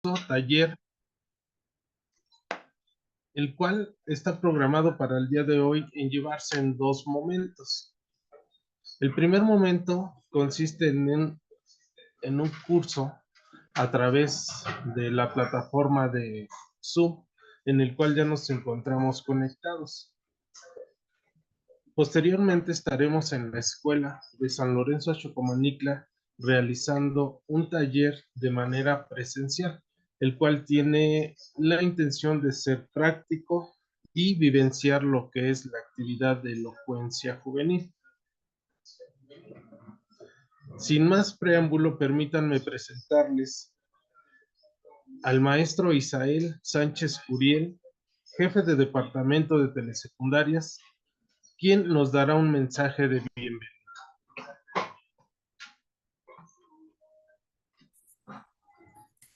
taller, el cual está programado para el día de hoy en llevarse en dos momentos. El primer momento consiste en un curso a través de la plataforma de Zoom, en el cual ya nos encontramos conectados. Posteriormente estaremos en la escuela de San Lorenzo Xocomanicla realizando un taller de manera presencial, el cual tiene la intención de ser práctico y vivenciar lo que es la actividad de elocuencia juvenil. Sin más preámbulo, permítanme presentarles al maestro Isael Sánchez Curiel, jefe de departamento de telesecundarias, quien nos dará un mensaje de bienvenida.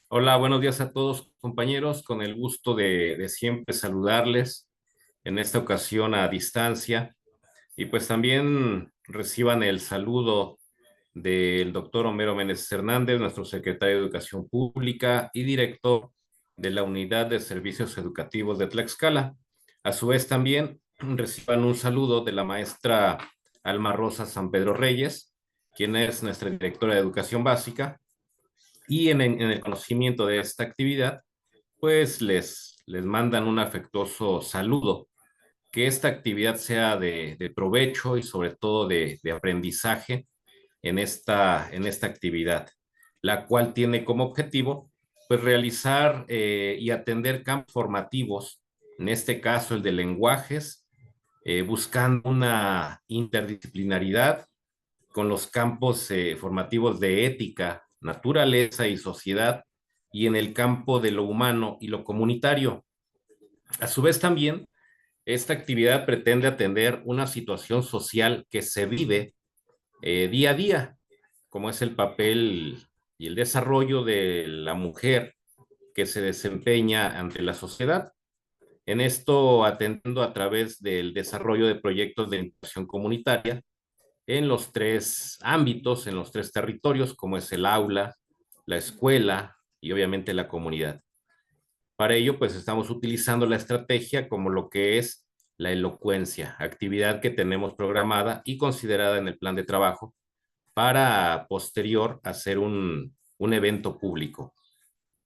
Hola, buenos días a todos, compañeros. Con el gusto de siempre saludarles, en esta ocasión a distancia. Y pues también reciban el saludo del doctor Homero Méndez Hernández, nuestro secretario de Educación Pública y director de la Unidad de Servicios Educativos de Tlaxcala. A su vez también reciban un saludo de la maestra Alma Rosa San Pedro Reyes, quien es nuestra directora de Educación Básica. Y en el conocimiento de esta actividad, pues les mandan un afectuoso saludo. Que esta actividad sea de provecho y sobre todo de aprendizaje en esta actividad, la cual tiene como objetivo pues realizar y atender campos formativos, en este caso el de lenguajes, buscando una interdisciplinaridad con los campos formativos de ética, naturaleza y sociedad, y en el campo de lo humano y lo comunitario. A su vez también, esta actividad pretende atender una situación social que se vive día a día, como es el papel y el desarrollo de la mujer que se desempeña ante la sociedad. En esto atendiendo a través del desarrollo de proyectos de integración comunitaria en los tres ámbitos, en los tres territorios, como es el aula, la escuela y obviamente la comunidad. Para ello, pues estamos utilizando la estrategia como lo que es la elocuencia, actividad que tenemos programada y considerada en el plan de trabajo para posterior hacer un evento público.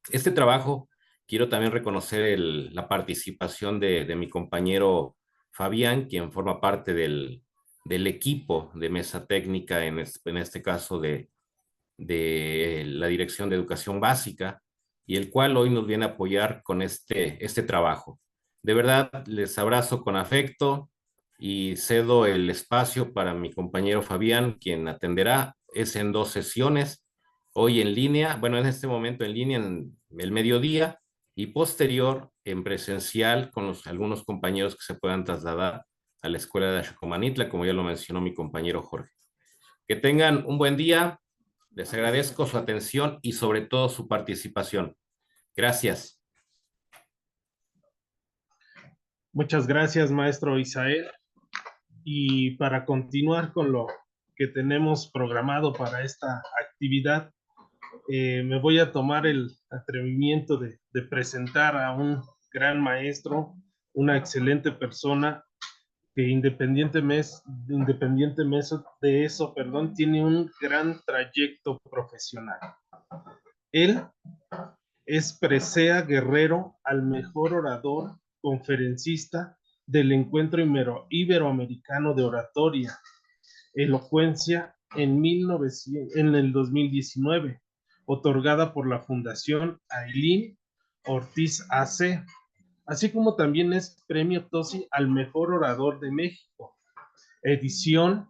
Este trabajo, quiero también reconocer la participación de mi compañero Fabián, quien forma parte del equipo de mesa técnica, en este caso de la Dirección de Educación Básica, y el cual hoy nos viene a apoyar con este trabajo. De verdad, les abrazo con afecto y cedo el espacio para mi compañero Fabián, quien atenderá. Es en dos sesiones, hoy en línea, bueno, en este momento en línea en el mediodía y posterior en presencial con algunos compañeros que se puedan trasladar a la escuela de Xocomanitla, como ya lo mencionó mi compañero Jorge. Que tengan un buen día. Les agradezco su atención y sobre todo su participación. Gracias. Muchas gracias, maestro Isael. Y para continuar con lo que tenemos programado para esta actividad, me voy a tomar el atrevimiento de presentar a un gran maestro, una excelente persona que independientemente de eso, perdón, tiene un gran trayecto profesional. Él es presea Guerrero al mejor orador conferencista del Encuentro Iberoamericano de Oratoria, Elocuencia en el 2019, otorgada por la Fundación Ailín Ortiz AC, así como también es Premio Tosi al Mejor Orador de México, edición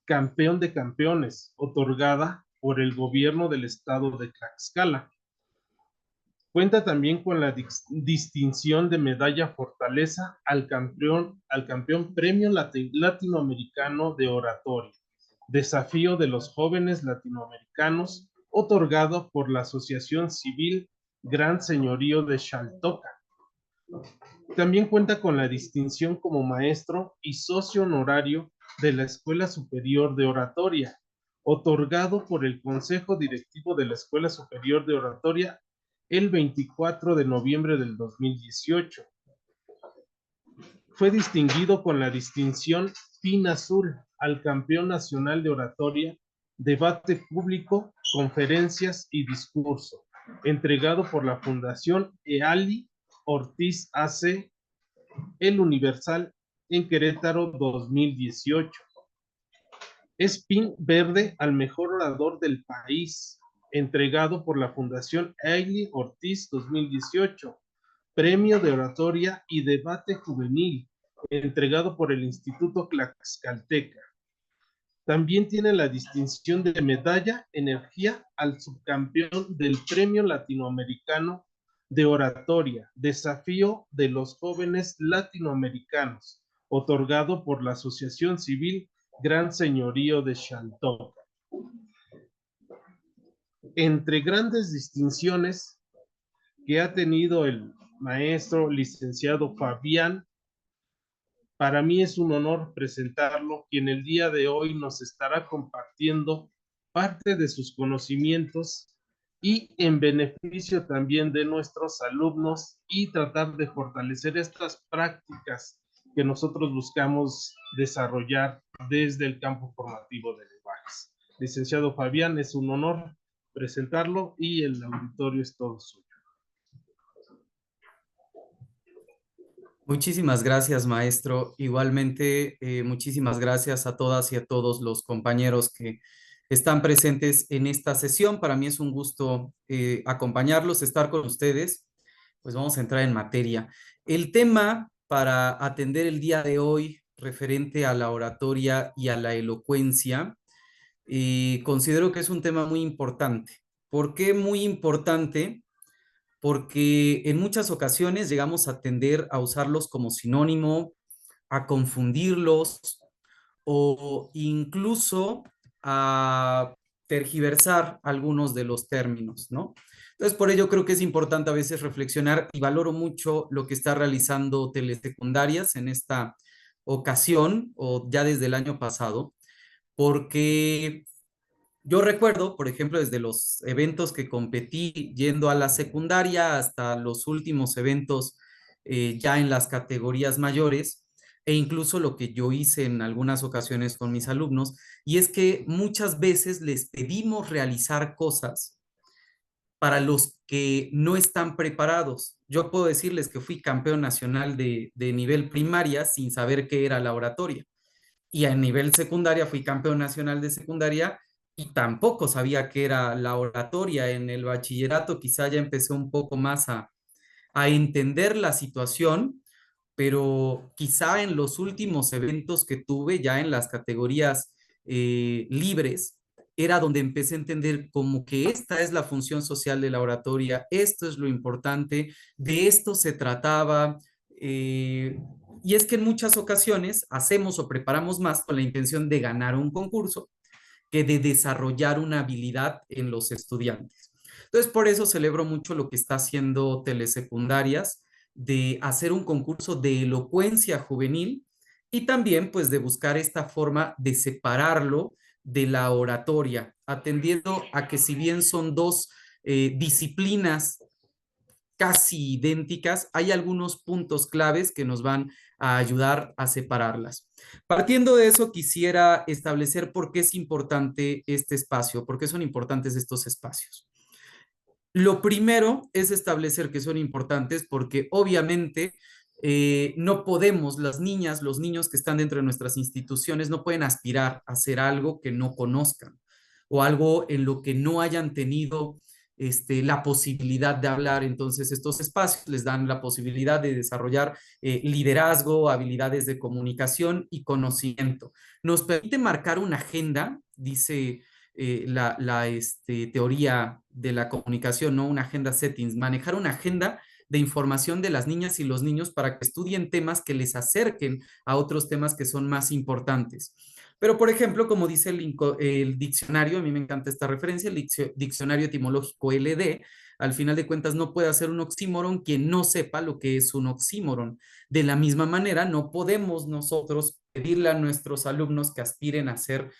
Campeón de Campeones, otorgada por el gobierno del estado de Tlaxcala. Cuenta también con la distinción de medalla Fortaleza al campeón Premio Latinoamericano de Oratoria, Desafío de los Jóvenes Latinoamericanos, otorgado por la Asociación Civil Gran Señorío de Xaltoca. También cuenta con la distinción como maestro y socio honorario de la Escuela Superior de Oratoria, otorgado por el Consejo Directivo de la Escuela Superior de Oratoria el 24 de noviembre del 2018. Fue distinguido con la distinción Pin Azul al campeón nacional de oratoria, debate público, conferencias y discurso, entregado por la Fundación Eali Ortiz AC, El Universal, en Querétaro 2018. Es Pin Verde al mejor orador del país, entregado por la Fundación Eali Ortiz 2018. Premio de Oratoria y Debate Juvenil, entregado por el Instituto Tlaxcalteca. También tiene la distinción de Medalla Energía al subcampeón del Premio Latinoamericano de Oratoria, Desafío de los Jóvenes Latinoamericanos, otorgado por la Asociación Civil Gran Señorío de Xantoc. Entre grandes distinciones que ha tenido el maestro licenciado Fabián, para mí es un honor presentarlo, quien el día de hoy nos estará compartiendo parte de sus conocimientos y en beneficio también de nuestros alumnos y tratar de fortalecer estas prácticas que nosotros buscamos desarrollar desde el campo formativo de Levax. Licenciado Fabián, es un honor presentarlo y el auditorio es todo suyo. Muchísimas gracias, maestro. Igualmente, muchísimas gracias a todas y a todos los compañeros que están presentes en esta sesión. Para mí es un gusto acompañarlos, estar con ustedes. Pues vamos a entrar en materia. El tema para atender el día de hoy referente a la oratoria y a la elocuencia, considero que es un tema muy importante. ¿Por qué muy importante? Porque en muchas ocasiones llegamos a tender a usarlos como sinónimo, a confundirlos o incluso a tergiversar algunos de los términos, ¿no? Entonces, por ello creo que es importante a veces reflexionar y valoro mucho lo que está realizando Telesecundarias en esta ocasión o ya desde el año pasado, porque yo recuerdo, por ejemplo, desde los eventos que competí yendo a la secundaria hasta los últimos eventos ya en las categorías mayores, e incluso lo que yo hice en algunas ocasiones con mis alumnos, y es que muchas veces les pedimos realizar cosas para los que no están preparados. Yo puedo decirles que fui campeón nacional de nivel primaria sin saber qué era la oratoria, y a nivel secundaria fui campeón nacional de secundaria y tampoco sabía qué era la oratoria. En el bachillerato quizá ya empecé un poco más a entender la situación, pero quizá en los últimos eventos que tuve ya en las categorías libres, era donde empecé a entender como que esta es la función social de la oratoria, esto es lo importante, de esto se trataba. Y es que en muchas ocasiones hacemos o preparamos más con la intención de ganar un concurso que de desarrollar una habilidad en los estudiantes. Entonces, por eso celebro mucho lo que está haciendo Telesecundarias, de hacer un concurso de elocuencia juvenil y también pues de buscar esta forma de separarlo de la oratoria, atendiendo a que si bien son dos disciplinas casi idénticas, hay algunos puntos claves que nos van a ayudar a separarlas. Partiendo de eso, quisiera establecer por qué es importante este espacio, por qué son importantes estos espacios. Lo primero es establecer que son importantes porque obviamente no podemos, las niñas, los niños que están dentro de nuestras instituciones no pueden aspirar a hacer algo que no conozcan o algo en lo que no hayan tenido la posibilidad de hablar. Entonces, estos espacios les dan la posibilidad de desarrollar liderazgo, habilidades de comunicación y conocimiento. Nos permite marcar una agenda, dice teoría de la comunicación, ¿no? Una agenda settings, manejar una agenda de información de las niñas y los niños para que estudien temas que les acerquen a otros temas que son más importantes. Pero, por ejemplo, como dice el diccionario, a mí me encanta esta referencia, el diccionario etimológico LD, Al final de cuentas no puede hacer un oxímoron quien no sepa lo que es un oxímoron. De la misma manera, no podemos nosotros pedirle a nuestros alumnos que aspiren a hacer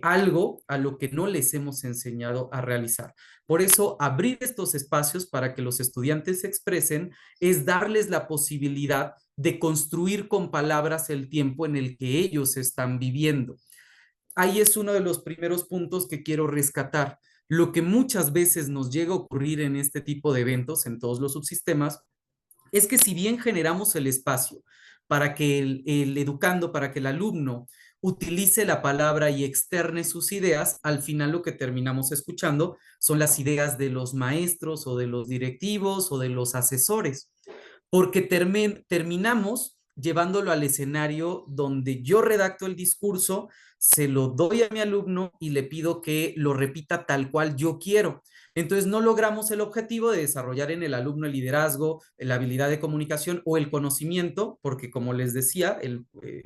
algo a lo que no les hemos enseñado a realizar. Por eso, abrir estos espacios para que los estudiantes se expresen es darles la posibilidad de construir con palabras el tiempo en el que ellos están viviendo. Ahí es uno de los primeros puntos que quiero rescatar. Lo que muchas veces nos llega a ocurrir en este tipo de eventos, en todos los subsistemas, es que si bien generamos el espacio para que el educando, para que el alumno utilice la palabra y externe sus ideas, al final lo que terminamos escuchando son las ideas de los maestros o de los directivos o de los asesores, porque terminamos llevándolo al escenario donde yo redacto el discurso, se lo doy a mi alumno y le pido que lo repita tal cual yo quiero. Entonces no logramos el objetivo de desarrollar en el alumno el liderazgo, la habilidad de comunicación o el conocimiento, porque como les decía,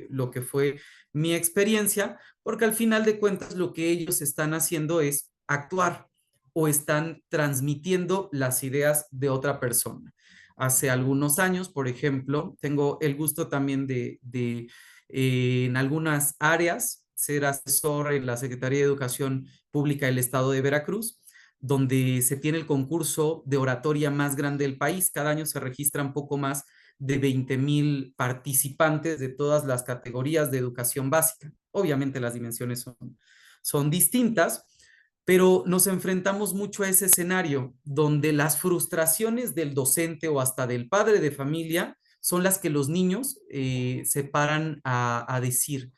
lo que fue mi experiencia, porque al final de cuentas lo que ellos están haciendo es actuar o están transmitiendo las ideas de otra persona. Hace algunos años, por ejemplo, tengo el gusto también de en algunas áreas ser asesor en la Secretaría de Educación Pública del Estado de Veracruz, donde se tiene el concurso de oratoria más grande del país. Cada año se registran poco más de 20,000 participantes de todas las categorías de educación básica. Obviamente las dimensiones son distintas, pero nos enfrentamos mucho a ese escenario donde las frustraciones del docente o hasta del padre de familia son las que los niños se paran a decir.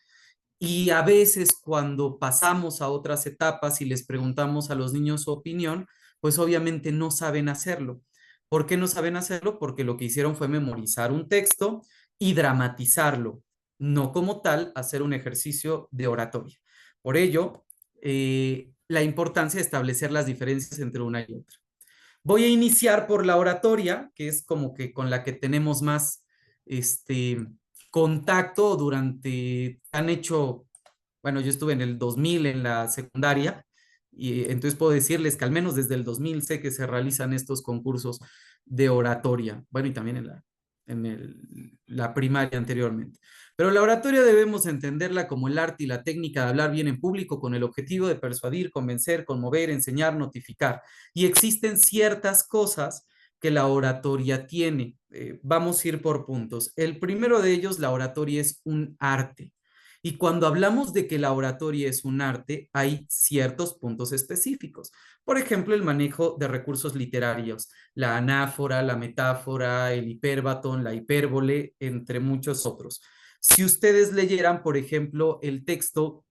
Y a veces cuando pasamos a otras etapas y les preguntamos a los niños su opinión, pues obviamente no saben hacerlo. ¿Por qué no saben hacerlo? Porque lo que hicieron fue memorizar un texto y dramatizarlo, no como tal hacer un ejercicio de oratoria. Por ello, la importancia de establecer las diferencias entre una y otra. Voy a iniciar por la oratoria, que es como que con la que tenemos más contacto durante, han hecho, bueno, yo estuve en el 2000 en la secundaria, y entonces puedo decirles que al menos desde el 2000 sé que se realizan estos concursos de oratoria, bueno, y también la primaria anteriormente. Pero la oratoria debemos entenderla como el arte y la técnica de hablar bien en público con el objetivo de persuadir, convencer, conmover, enseñar, notificar. Y existen ciertas cosas que la oratoria tiene. Vamos a ir por puntos. El primero de ellos, la oratoria es un arte. Y cuando hablamos de que la oratoria es un arte, hay ciertos puntos específicos. Por ejemplo, el manejo de recursos literarios, la anáfora, la metáfora, el hipérbaton, la hipérbole, entre muchos otros. Si ustedes leyeran, por ejemplo, el texto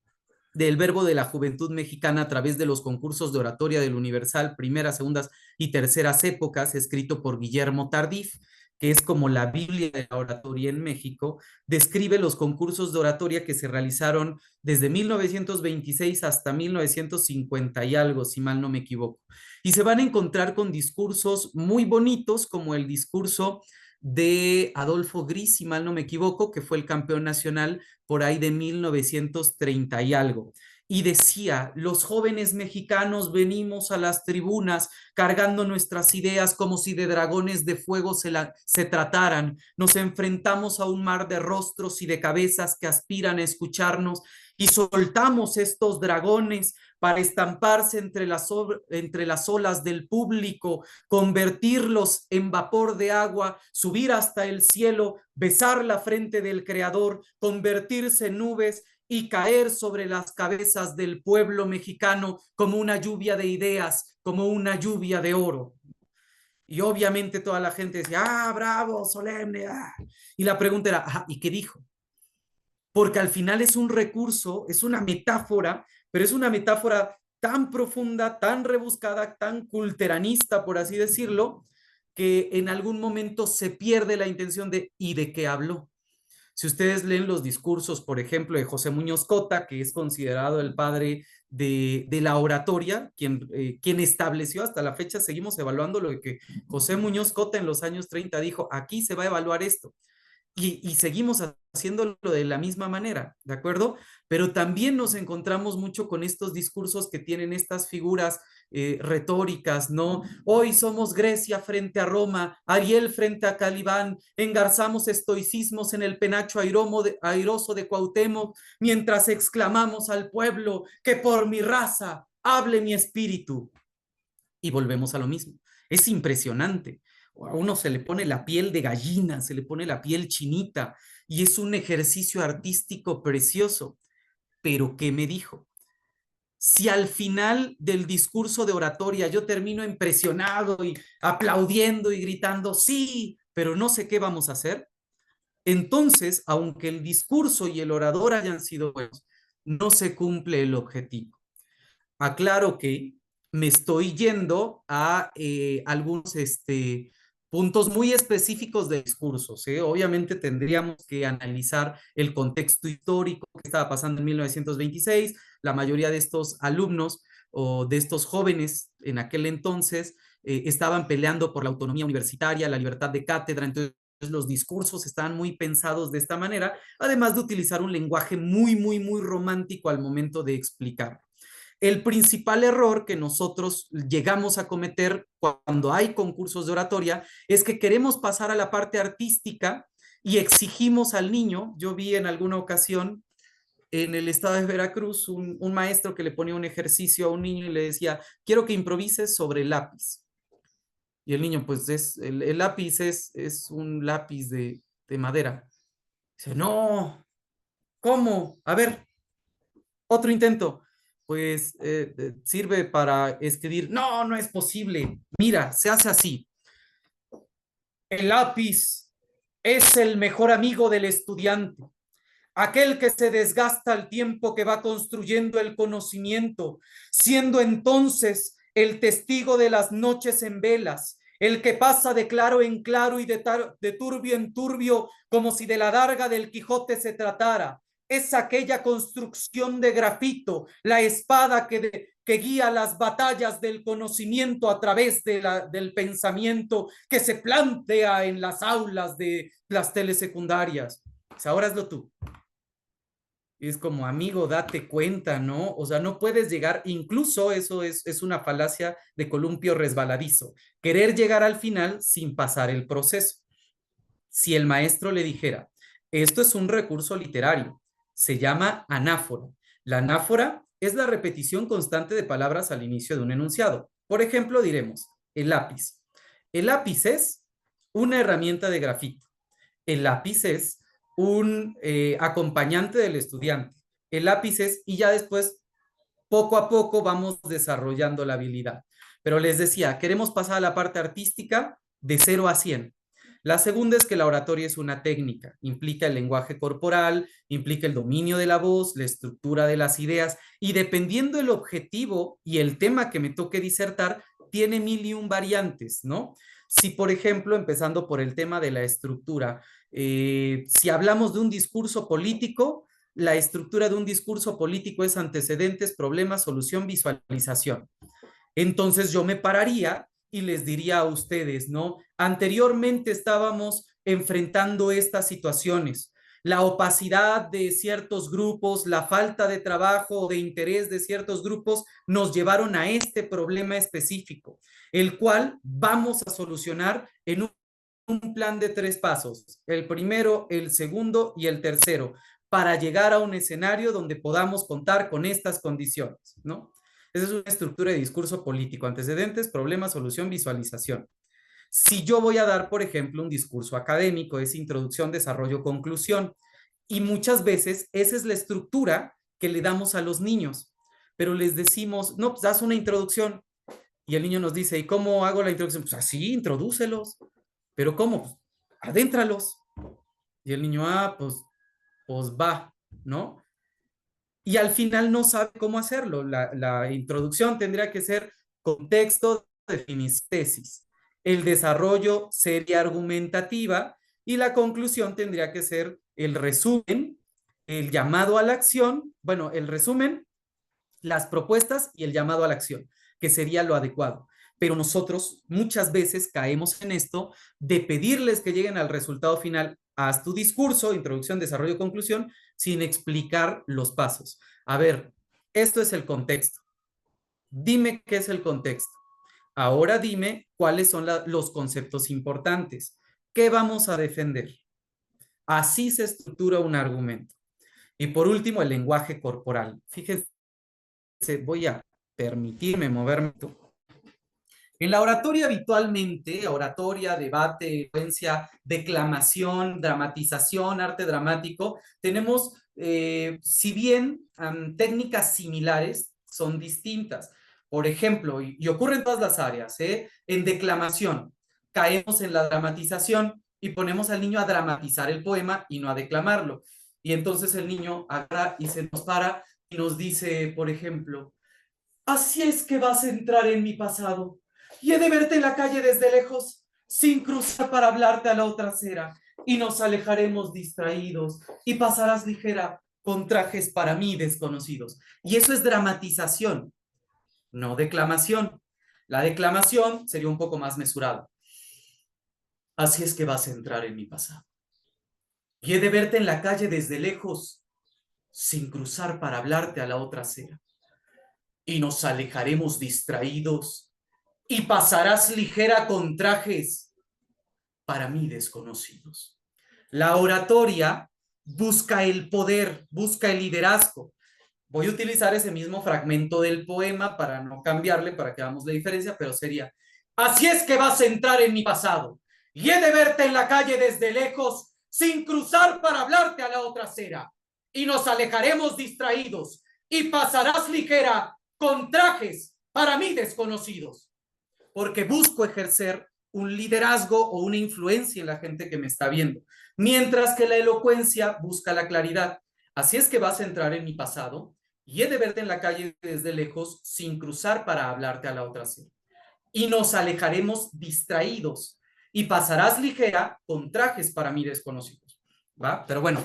del Verbo de la Juventud Mexicana a través de los concursos de oratoria del Universal, primeras, segundas y terceras épocas, escrito por Guillermo Tardif, que es como la Biblia de la oratoria en México, describe los concursos de oratoria que se realizaron desde 1926 hasta 1950 y algo, si mal no me equivoco. Y se van a encontrar con discursos muy bonitos, como el discurso de Adolfo Gris, si mal no me equivoco, que fue el campeón nacional por ahí de 1930 y algo. Y decía, los jóvenes mexicanos venimos a las tribunas cargando nuestras ideas como si de dragones de fuego se trataran. Nos enfrentamos a un mar de rostros y de cabezas que aspiran a escucharnos y soltamos estos dragones para estamparse entre las olas del público, convertirlos en vapor de agua, subir hasta el cielo, besar la frente del Creador, convertirse en nubes y caer sobre las cabezas del pueblo mexicano como una lluvia de ideas, como una lluvia de oro. Y obviamente toda la gente decía, ah, bravo, solemne, ah. Y la pregunta era, ah, ¿y qué dijo? Porque al final es un recurso, es una metáfora, pero es una metáfora tan profunda, tan rebuscada, tan culteranista, por así decirlo, que en algún momento se pierde la intención de ¿y de qué habló? Si ustedes leen los discursos, por ejemplo, de José Muñoz Cota, que es considerado el padre de la oratoria, quien estableció hasta la fecha, seguimos evaluando lo que José Muñoz Cota en los años 30 dijo, aquí se va a evaluar esto. Y seguimos haciéndolo de la misma manera, ¿de acuerdo? Pero también nos encontramos mucho con estos discursos que tienen estas figuras retóricas, ¿no? Hoy somos Grecia frente a Roma, Ariel frente a Calibán, engarzamos estoicismos en el penacho airoso de Cuauhtémoc, mientras exclamamos al pueblo que por mi raza hable mi espíritu. Y volvemos a lo mismo. Es impresionante. A uno se le pone la piel de gallina, se le pone la piel chinita, y es un ejercicio artístico precioso. Pero ¿qué me dijo? Si al final del discurso de oratoria yo termino impresionado y aplaudiendo y gritando, sí, pero no sé qué vamos a hacer, entonces, aunque el discurso y el orador hayan sido buenos, no se cumple el objetivo. Aclaro que me estoy yendo a algunos puntos muy específicos de discursos. Obviamente tendríamos que analizar el contexto histórico que estaba pasando en 1926. La mayoría de estos alumnos o de estos jóvenes en aquel entonces estaban peleando por la autonomía universitaria, la libertad de cátedra. Entonces los discursos estaban muy pensados de esta manera, además de utilizar un lenguaje muy, muy, muy romántico al momento de explicar. El principal error que nosotros llegamos a cometer cuando hay concursos de oratoria es que queremos pasar a la parte artística y exigimos al niño. Yo vi en alguna ocasión en el estado de Veracruz un maestro que le ponía un ejercicio a un niño y le decía, quiero que improvises sobre el lápiz. Y el niño, pues el lápiz es un lápiz de madera. Dice, no, ¿cómo? A ver, otro intento. Pues sirve para escribir. No, no es posible. Mira, se hace así. El lápiz es el mejor amigo del estudiante, aquel que se desgasta al tiempo que va construyendo el conocimiento, siendo entonces el testigo de las noches en velas, el que pasa de claro en claro y de turbio en turbio, como si de la darga del Quijote se tratara. Es aquella construcción de grafito, la espada que guía las batallas del conocimiento a través del pensamiento que se plantea en las aulas de las telesecundarias. Pues ahora hazlo tú. Es como, amigo, date cuenta, ¿no? O sea, no puedes llegar, incluso eso es una falacia de columpio resbaladizo, querer llegar al final sin pasar el proceso. Si el maestro le dijera, esto es un recurso literario, se llama anáfora. La anáfora es la repetición constante de palabras al inicio de un enunciado. Por ejemplo, diremos, el lápiz. El lápiz es una herramienta de grafito. El lápiz es un acompañante del estudiante. El lápiz es, y ya después, poco a poco, vamos desarrollando la habilidad. Pero les decía, queremos pasar a la parte artística de 0 a 100. La segunda es que la oratoria es una técnica, implica el lenguaje corporal, implica el dominio de la voz, la estructura de las ideas, y dependiendo del objetivo y el tema que me toque disertar, tiene 1001 variantes, ¿no? Si, por ejemplo, empezando por el tema de la estructura, si hablamos de un discurso político, la estructura de un discurso político es antecedentes, problemas, solución, visualización. Entonces yo me pararía y les diría a ustedes, ¿no? Anteriormente estábamos enfrentando estas situaciones. La opacidad de ciertos grupos, la falta de trabajo o de interés de ciertos grupos nos llevaron a este problema específico, el cual vamos a solucionar en un plan de 3 pasos, el primero, el segundo y el tercero, para llegar a un escenario donde podamos contar con estas condiciones, ¿no? Esa es una estructura de discurso político, antecedentes, problema, solución, visualización. Si yo voy a dar, por ejemplo, un discurso académico, es introducción, desarrollo, conclusión, y muchas veces esa es la estructura que le damos a los niños, pero les decimos, no, pues haz una introducción, y el niño nos dice, ¿y cómo hago la introducción? Pues así, introdúcelos. ¿Pero cómo? Pues adéntralos. Y el niño, pues va, ¿no? Y al final no sabe cómo hacerlo. La introducción tendría que ser contexto, definición, tesis. El desarrollo sería argumentativa y la conclusión tendría que ser el resumen, el llamado a la acción, bueno, el resumen, las propuestas y el llamado a la acción, que sería lo adecuado. Pero nosotros muchas veces caemos en esto de pedirles que lleguen al resultado final. Haz tu discurso, introducción, desarrollo, conclusión, sin explicar los pasos. A ver, esto es el contexto. Dime qué es el contexto. Ahora dime cuáles son los conceptos importantes. ¿Qué vamos a defender? Así se estructura un argumento. Y por último, el lenguaje corporal. Fíjense, voy a permitirme moverme. En la oratoria habitualmente, oratoria, debate, elocuencia, declamación, dramatización, arte dramático, tenemos, si bien técnicas similares, son distintas. Por ejemplo, y ocurre en todas las áreas, en declamación, caemos en la dramatización y ponemos al niño a dramatizar el poema y no a declamarlo. Y entonces el niño agarra y se nos para y nos dice, por ejemplo, así es que vas a entrar en mi pasado y he de verte en la calle desde lejos, sin cruzar para hablarte a la otra acera, y nos alejaremos distraídos y pasarás ligera con trajes para mí desconocidos. Y eso es dramatización, no declamación. La declamación sería un poco más mesurada. Así es que vas a entrar en mi pasado y he de verte en la calle desde lejos, sin cruzar para hablarte a la otra acera, y nos alejaremos distraídos y pasarás ligera con trajes para mí desconocidos. La oratoria busca el poder, busca el liderazgo. Voy a utilizar ese mismo fragmento del poema para no cambiarle, para que hagamos la diferencia, pero sería, así es que vas a entrar en mi pasado y he de verte en la calle desde lejos, sin cruzar para hablarte a la otra acera, y nos alejaremos distraídos y pasarás ligera con trajes para mí desconocidos, porque busco ejercer un liderazgo o una influencia en la gente que me está viendo, mientras que la elocuencia busca la claridad. Así es que vas a entrar en mi pasado y he de verte en la calle desde lejos, sin cruzar para hablarte a la otra acera, y nos alejaremos distraídos y pasarás ligera con trajes para mí desconocidos. ¿Va? Pero bueno,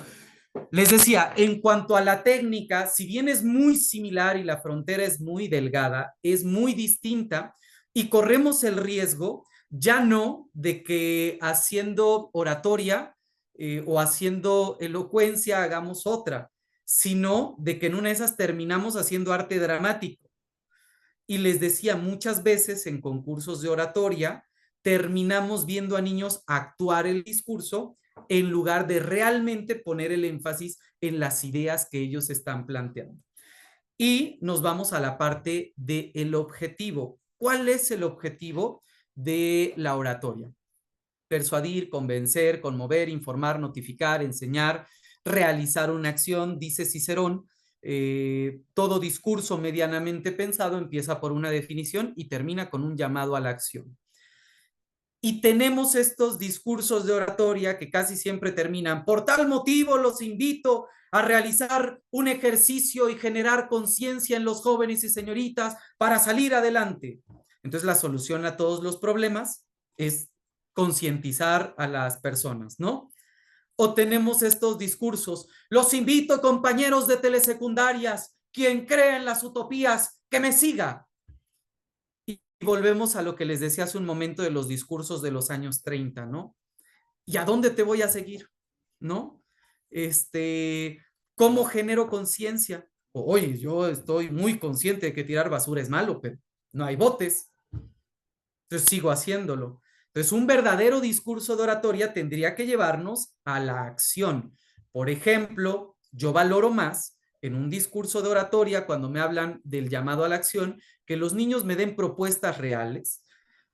les decía, en cuanto a la técnica, si bien es muy similar y la frontera es muy delgada, es muy distinta y corremos el riesgo ya no de que haciendo oratoria o haciendo elocuencia hagamos otra, sino de que en una de esas terminamos haciendo arte dramático. Y les decía, muchas veces en concursos de oratoria terminamos viendo a niños actuar el discurso en lugar de realmente poner el énfasis en las ideas que ellos están planteando. Y nos vamos a la parte del objetivo. ¿Cuál es el objetivo de la oratoria? Persuadir, convencer, conmover, informar, notificar, enseñar, realizar una acción, dice Cicerón. Todo discurso medianamente pensado empieza por una definición y termina con un llamado a la acción. Y tenemos estos discursos de oratoria que casi siempre terminan, por tal motivo los invito a realizar un ejercicio y generar conciencia en los jóvenes y señoritas para salir adelante. Entonces la solución a todos los problemas es concientizar a las personas, ¿no? O tenemos estos discursos, los invito compañeros de telesecundarias, quien cree en las utopías, que me siga. Y volvemos a lo que les decía hace un momento de los discursos de los años 30, ¿no? ¿Y a dónde te voy a seguir? ¿No? ¿Cómo genero conciencia? Oye, yo estoy muy consciente de que tirar basura es malo, pero no hay botes. Entonces sigo haciéndolo. Entonces, un verdadero discurso de oratoria tendría que llevarnos a la acción. Por ejemplo, yo valoro más en un discurso de oratoria, cuando me hablan del llamado a la acción, que los niños me den propuestas reales.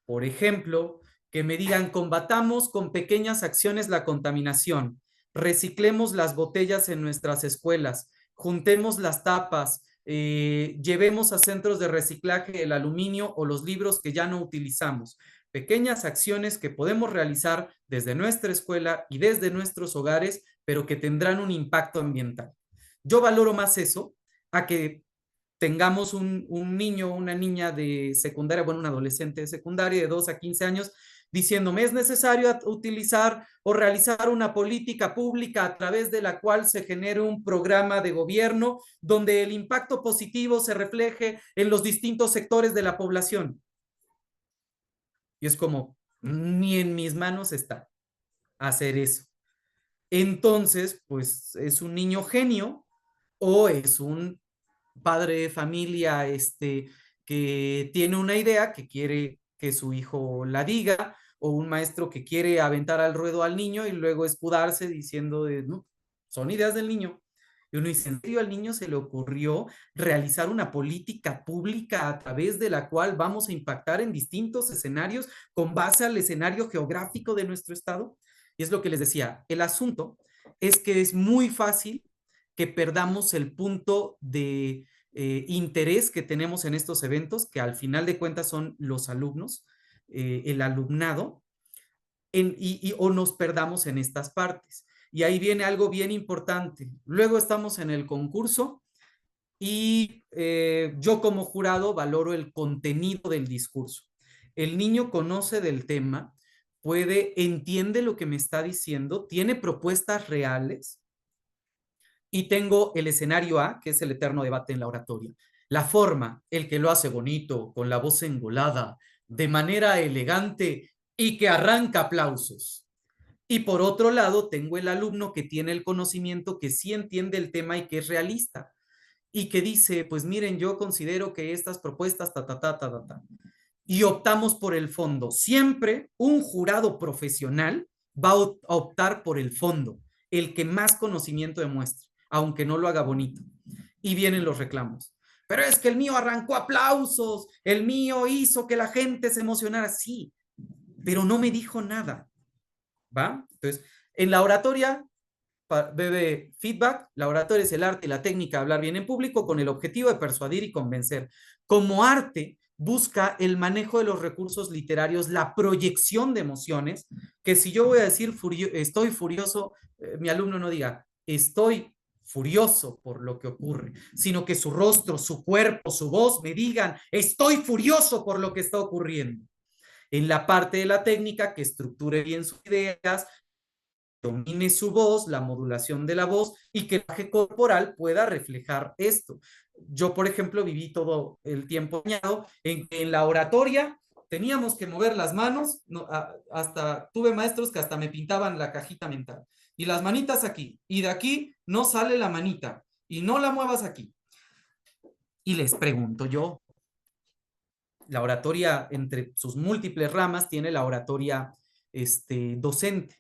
Por ejemplo, que me digan, combatamos con pequeñas acciones la contaminación, reciclemos las botellas en nuestras escuelas, juntemos las tapas, llevemos a centros de reciclaje el aluminio o los libros que ya no utilizamos. Pequeñas acciones que podemos realizar desde nuestra escuela y desde nuestros hogares, pero que tendrán un impacto ambiental. Yo valoro más eso a que tengamos un niño o una niña de secundaria, bueno, un adolescente de secundaria de 2 a 15 años, diciéndome, es necesario utilizar o realizar una política pública a través de la cual se genere un programa de gobierno donde el impacto positivo se refleje en los distintos sectores de la población. Y es como, ni en mis manos está hacer eso. Entonces, pues es un niño genio o es un padre de familia que tiene una idea que quiere que su hijo la diga, o un maestro que quiere aventar al ruedo al niño y luego escudarse diciendo de, no, son ideas del niño. Y uno dice, ¿en serio al niño se le ocurrió realizar una política pública a través de la cual vamos a impactar en distintos escenarios con base al escenario geográfico de nuestro estado? Y es lo que les decía, el asunto es que es muy fácil que perdamos el punto de interés que tenemos en estos eventos, que al final de cuentas son los alumnos, el alumnado, o nos perdamos en estas partes. Y ahí viene algo bien importante. Luego estamos en el concurso y yo como jurado valoro el contenido del discurso. El niño conoce del tema, entiende lo que me está diciendo, tiene propuestas reales, y tengo el escenario A, que es el eterno debate en la oratoria. La forma, el que lo hace bonito, con la voz engolada, de manera elegante y que arranca aplausos. Y por otro lado, tengo el alumno que tiene el conocimiento, que sí entiende el tema y que es realista. Y que dice, pues miren, yo considero que estas propuestas, y optamos por el fondo. Siempre un jurado profesional va a optar por el fondo, el que más conocimiento demuestre, aunque no lo haga bonito. Y vienen los reclamos. Pero es que el mío arrancó aplausos, el mío hizo que la gente se emocionara. Sí, pero no me dijo nada. ¿Va? Entonces, en la oratoria, bebe feedback, la oratoria es el arte y la técnica de hablar bien en público con el objetivo de persuadir y convencer. Como arte, busca el manejo de los recursos literarios, la proyección de emociones, que si yo voy a decir estoy furioso, mi alumno no diga, estoy furioso por lo que ocurre, sino que su rostro, su cuerpo, su voz me digan, estoy furioso por lo que está ocurriendo. En la parte de la técnica, que estructure bien sus ideas, domine su voz, la modulación de la voz y que el lenguaje corporal pueda reflejar esto. Yo, por ejemplo, viví todo el tiempo en que en la oratoria teníamos que mover las manos, no, hasta tuve maestros que hasta me pintaban la cajita mental. Y las manitas aquí, y de aquí no sale la manita, y no la muevas aquí. Y les pregunto yo, la oratoria, entre sus múltiples ramas, tiene la oratoria docente.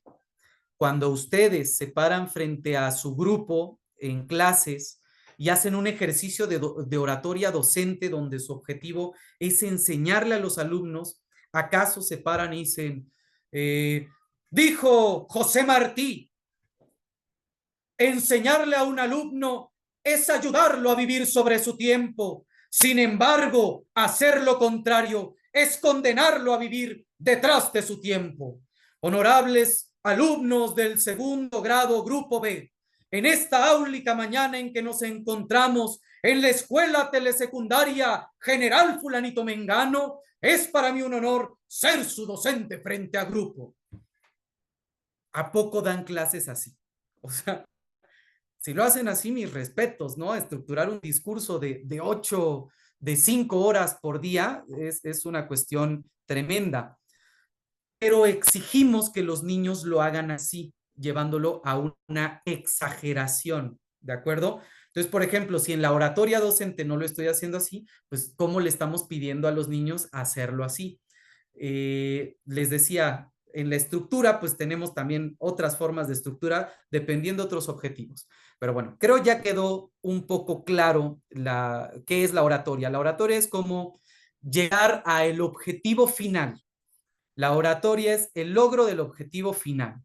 Cuando ustedes se paran frente a su grupo en clases y hacen un ejercicio de oratoria docente donde su objetivo es enseñarle a los alumnos, ¿acaso se paran y dicen, dijo José Martí, enseñarle a un alumno es ayudarlo a vivir sobre su tiempo? Sin embargo, hacer lo contrario es condenarlo a vivir detrás de su tiempo. Honorables alumnos del segundo grado, grupo B, en esta áulica mañana en que nos encontramos en la escuela telesecundaria General Fulanito Mengano, es para mí un honor ser su docente frente a grupo. ¿A poco dan clases así? O sea, si lo hacen así, mis respetos, ¿no? Estructurar un discurso de 5 horas por día es una cuestión tremenda. Pero exigimos que los niños lo hagan así, llevándolo a una exageración, ¿de acuerdo? Entonces, por ejemplo, si en la oratoria docente no lo estoy haciendo así, pues ¿cómo le estamos pidiendo a los niños hacerlo así? Les decía, en la estructura, pues tenemos también otras formas de estructura dependiendo de otros objetivos. Pero bueno, creo ya quedó un poco claro qué es la oratoria. La oratoria es como llegar al objetivo final. La oratoria es el logro del objetivo final.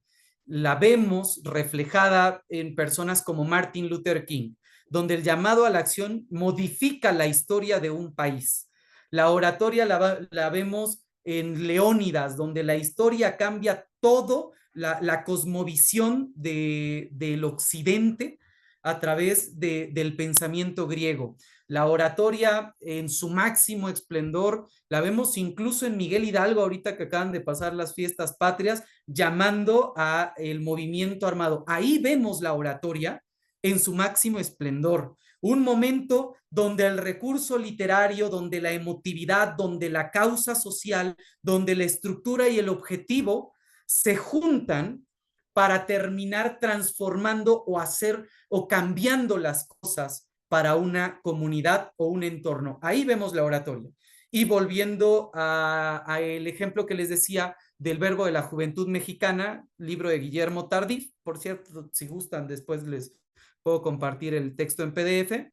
La vemos reflejada en personas como Martin Luther King, donde el llamado a la acción modifica la historia de un país. La oratoria la vemos en Leónidas, donde la historia cambia todo, la cosmovisión del occidente a través del pensamiento griego. La oratoria en su máximo esplendor la vemos incluso en Miguel Hidalgo, ahorita que acaban de pasar las fiestas patrias, llamando a el movimiento armado. Ahí vemos la oratoria en su máximo esplendor. Un momento donde el recurso literario, donde la emotividad, donde la causa social, donde la estructura y el objetivo se juntan para terminar transformando o cambiando las cosas para una comunidad o un entorno. Ahí vemos la oratoria. Y volviendo a el ejemplo que les decía del Verbo de la Juventud Mexicana, libro de Guillermo Tardif, por cierto, si gustan, después les puedo compartir el texto en PDF.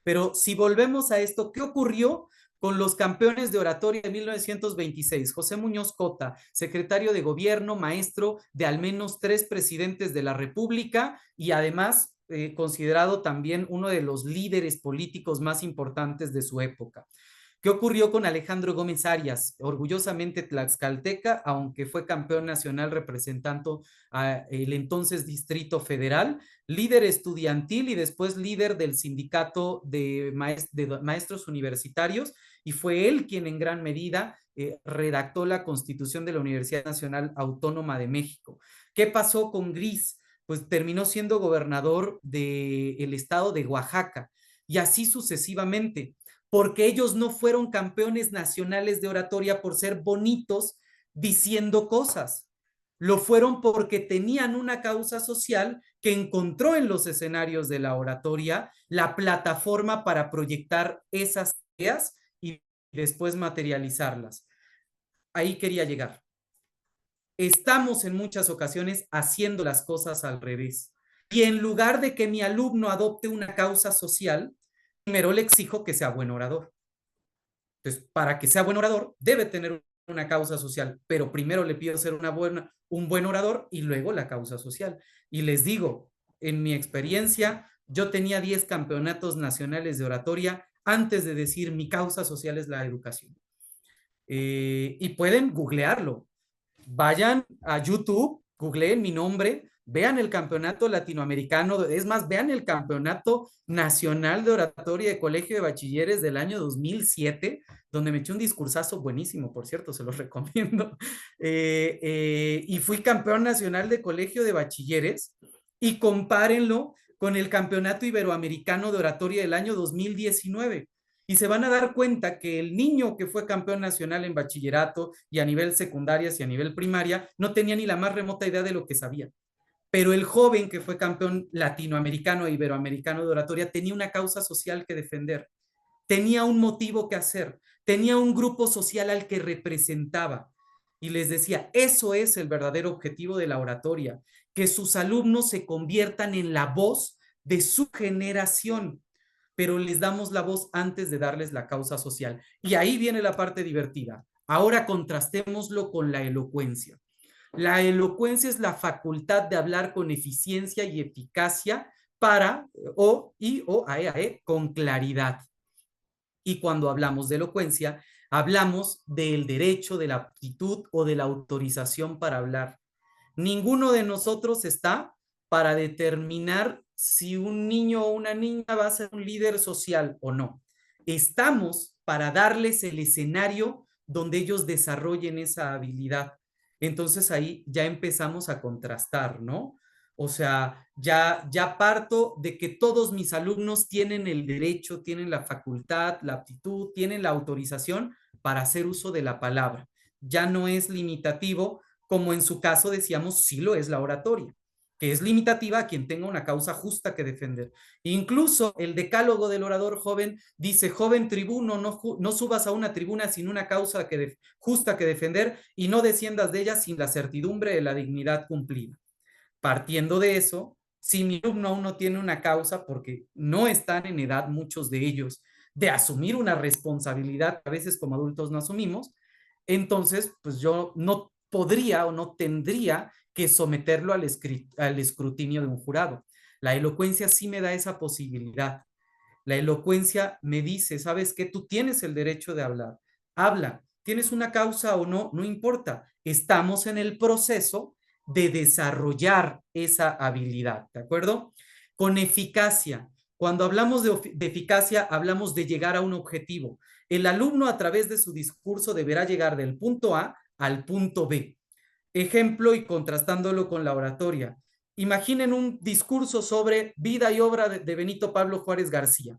Pero si volvemos a esto, ¿qué ocurrió con los campeones de oratoria de 1926? José Muñoz Cota, secretario de gobierno, maestro de al menos 3 presidentes de la República y además considerado también uno de los líderes políticos más importantes de su época. ¿Qué ocurrió con Alejandro Gómez Arias? Orgullosamente tlaxcalteca, aunque fue campeón nacional representando el entonces Distrito Federal, líder estudiantil y después líder del sindicato de maestros universitarios, y fue él quien en gran medida redactó la Constitución de la Universidad Nacional Autónoma de México. ¿Qué pasó con Gris? Pues terminó siendo gobernador del estado de Oaxaca, y así sucesivamente, porque ellos no fueron campeones nacionales de oratoria por ser bonitos diciendo cosas. Lo fueron porque tenían una causa social que encontró en los escenarios de la oratoria la plataforma para proyectar esas ideas y después materializarlas. Ahí quería llegar. Estamos en muchas ocasiones haciendo las cosas al revés. Y en lugar de que mi alumno adopte una causa social, primero le exijo que sea buen orador. Entonces, para que sea buen orador, debe tener una causa social, pero primero le pido ser un buen orador y luego la causa social. Y les digo, en mi experiencia, yo tenía 10 campeonatos nacionales de oratoria antes de decir mi causa social es la educación. Y pueden googlearlo. Vayan a YouTube, googleen mi nombre, vean el campeonato latinoamericano, es más, vean el campeonato nacional de oratoria de colegio de bachilleres del año 2007, donde me eché un discursazo buenísimo, por cierto, se los recomiendo. Y fui campeón nacional de colegio de bachilleres, y compárenlo con el campeonato iberoamericano de oratoria del año 2019. Y se van a dar cuenta que el niño que fue campeón nacional en bachillerato y a nivel secundarias y a nivel primaria no tenía ni la más remota idea de lo que sabía. Pero el joven que fue campeón latinoamericano e iberoamericano de oratoria tenía una causa social que defender, tenía un motivo que hacer, tenía un grupo social al que representaba. Y les decía, eso es el verdadero objetivo de la oratoria, que sus alumnos se conviertan en la voz de su generación, pero les damos la voz antes de darles la causa social. Y ahí viene la parte divertida. Ahora contrastémoslo con la elocuencia. La elocuencia es la facultad de hablar con eficiencia y eficacia con claridad. Y cuando hablamos de elocuencia, hablamos del derecho, de la aptitud o de la autorización para hablar. Ninguno de nosotros está para determinar si un niño o una niña va a ser un líder social o no. Estamos para darles el escenario donde ellos desarrollen esa habilidad. Entonces ahí ya empezamos a contrastar, ¿no? O sea, ya parto de que todos mis alumnos tienen el derecho, tienen la facultad, la aptitud, tienen la autorización para hacer uso de la palabra. Ya no es limitativo, como en su caso decíamos, sí lo es la oratoria, que es limitativa a quien tenga una causa justa que defender. Incluso el decálogo del orador joven dice, joven tribuno, no subas a una tribuna sin una causa justa que defender y no desciendas de ella sin la certidumbre de la dignidad cumplida. Partiendo de eso, si mi alumno aún no tiene una causa, porque no están en edad muchos de ellos de asumir una responsabilidad que a veces como adultos no asumimos, entonces pues yo no podría o no tendría que someterlo al escrutinio de un jurado. La elocuencia sí me da esa posibilidad. La elocuencia me dice, ¿sabes qué? Tú tienes el derecho de hablar. Habla. ¿Tienes una causa o no? No importa. Estamos en el proceso de desarrollar esa habilidad, ¿de acuerdo? Con eficacia. Cuando hablamos de eficacia, hablamos de llegar a un objetivo. El alumno a través de su discurso deberá llegar del punto A al punto B. Ejemplo y contrastándolo con la oratoria. Imaginen un discurso sobre vida y obra de Benito Pablo Juárez García.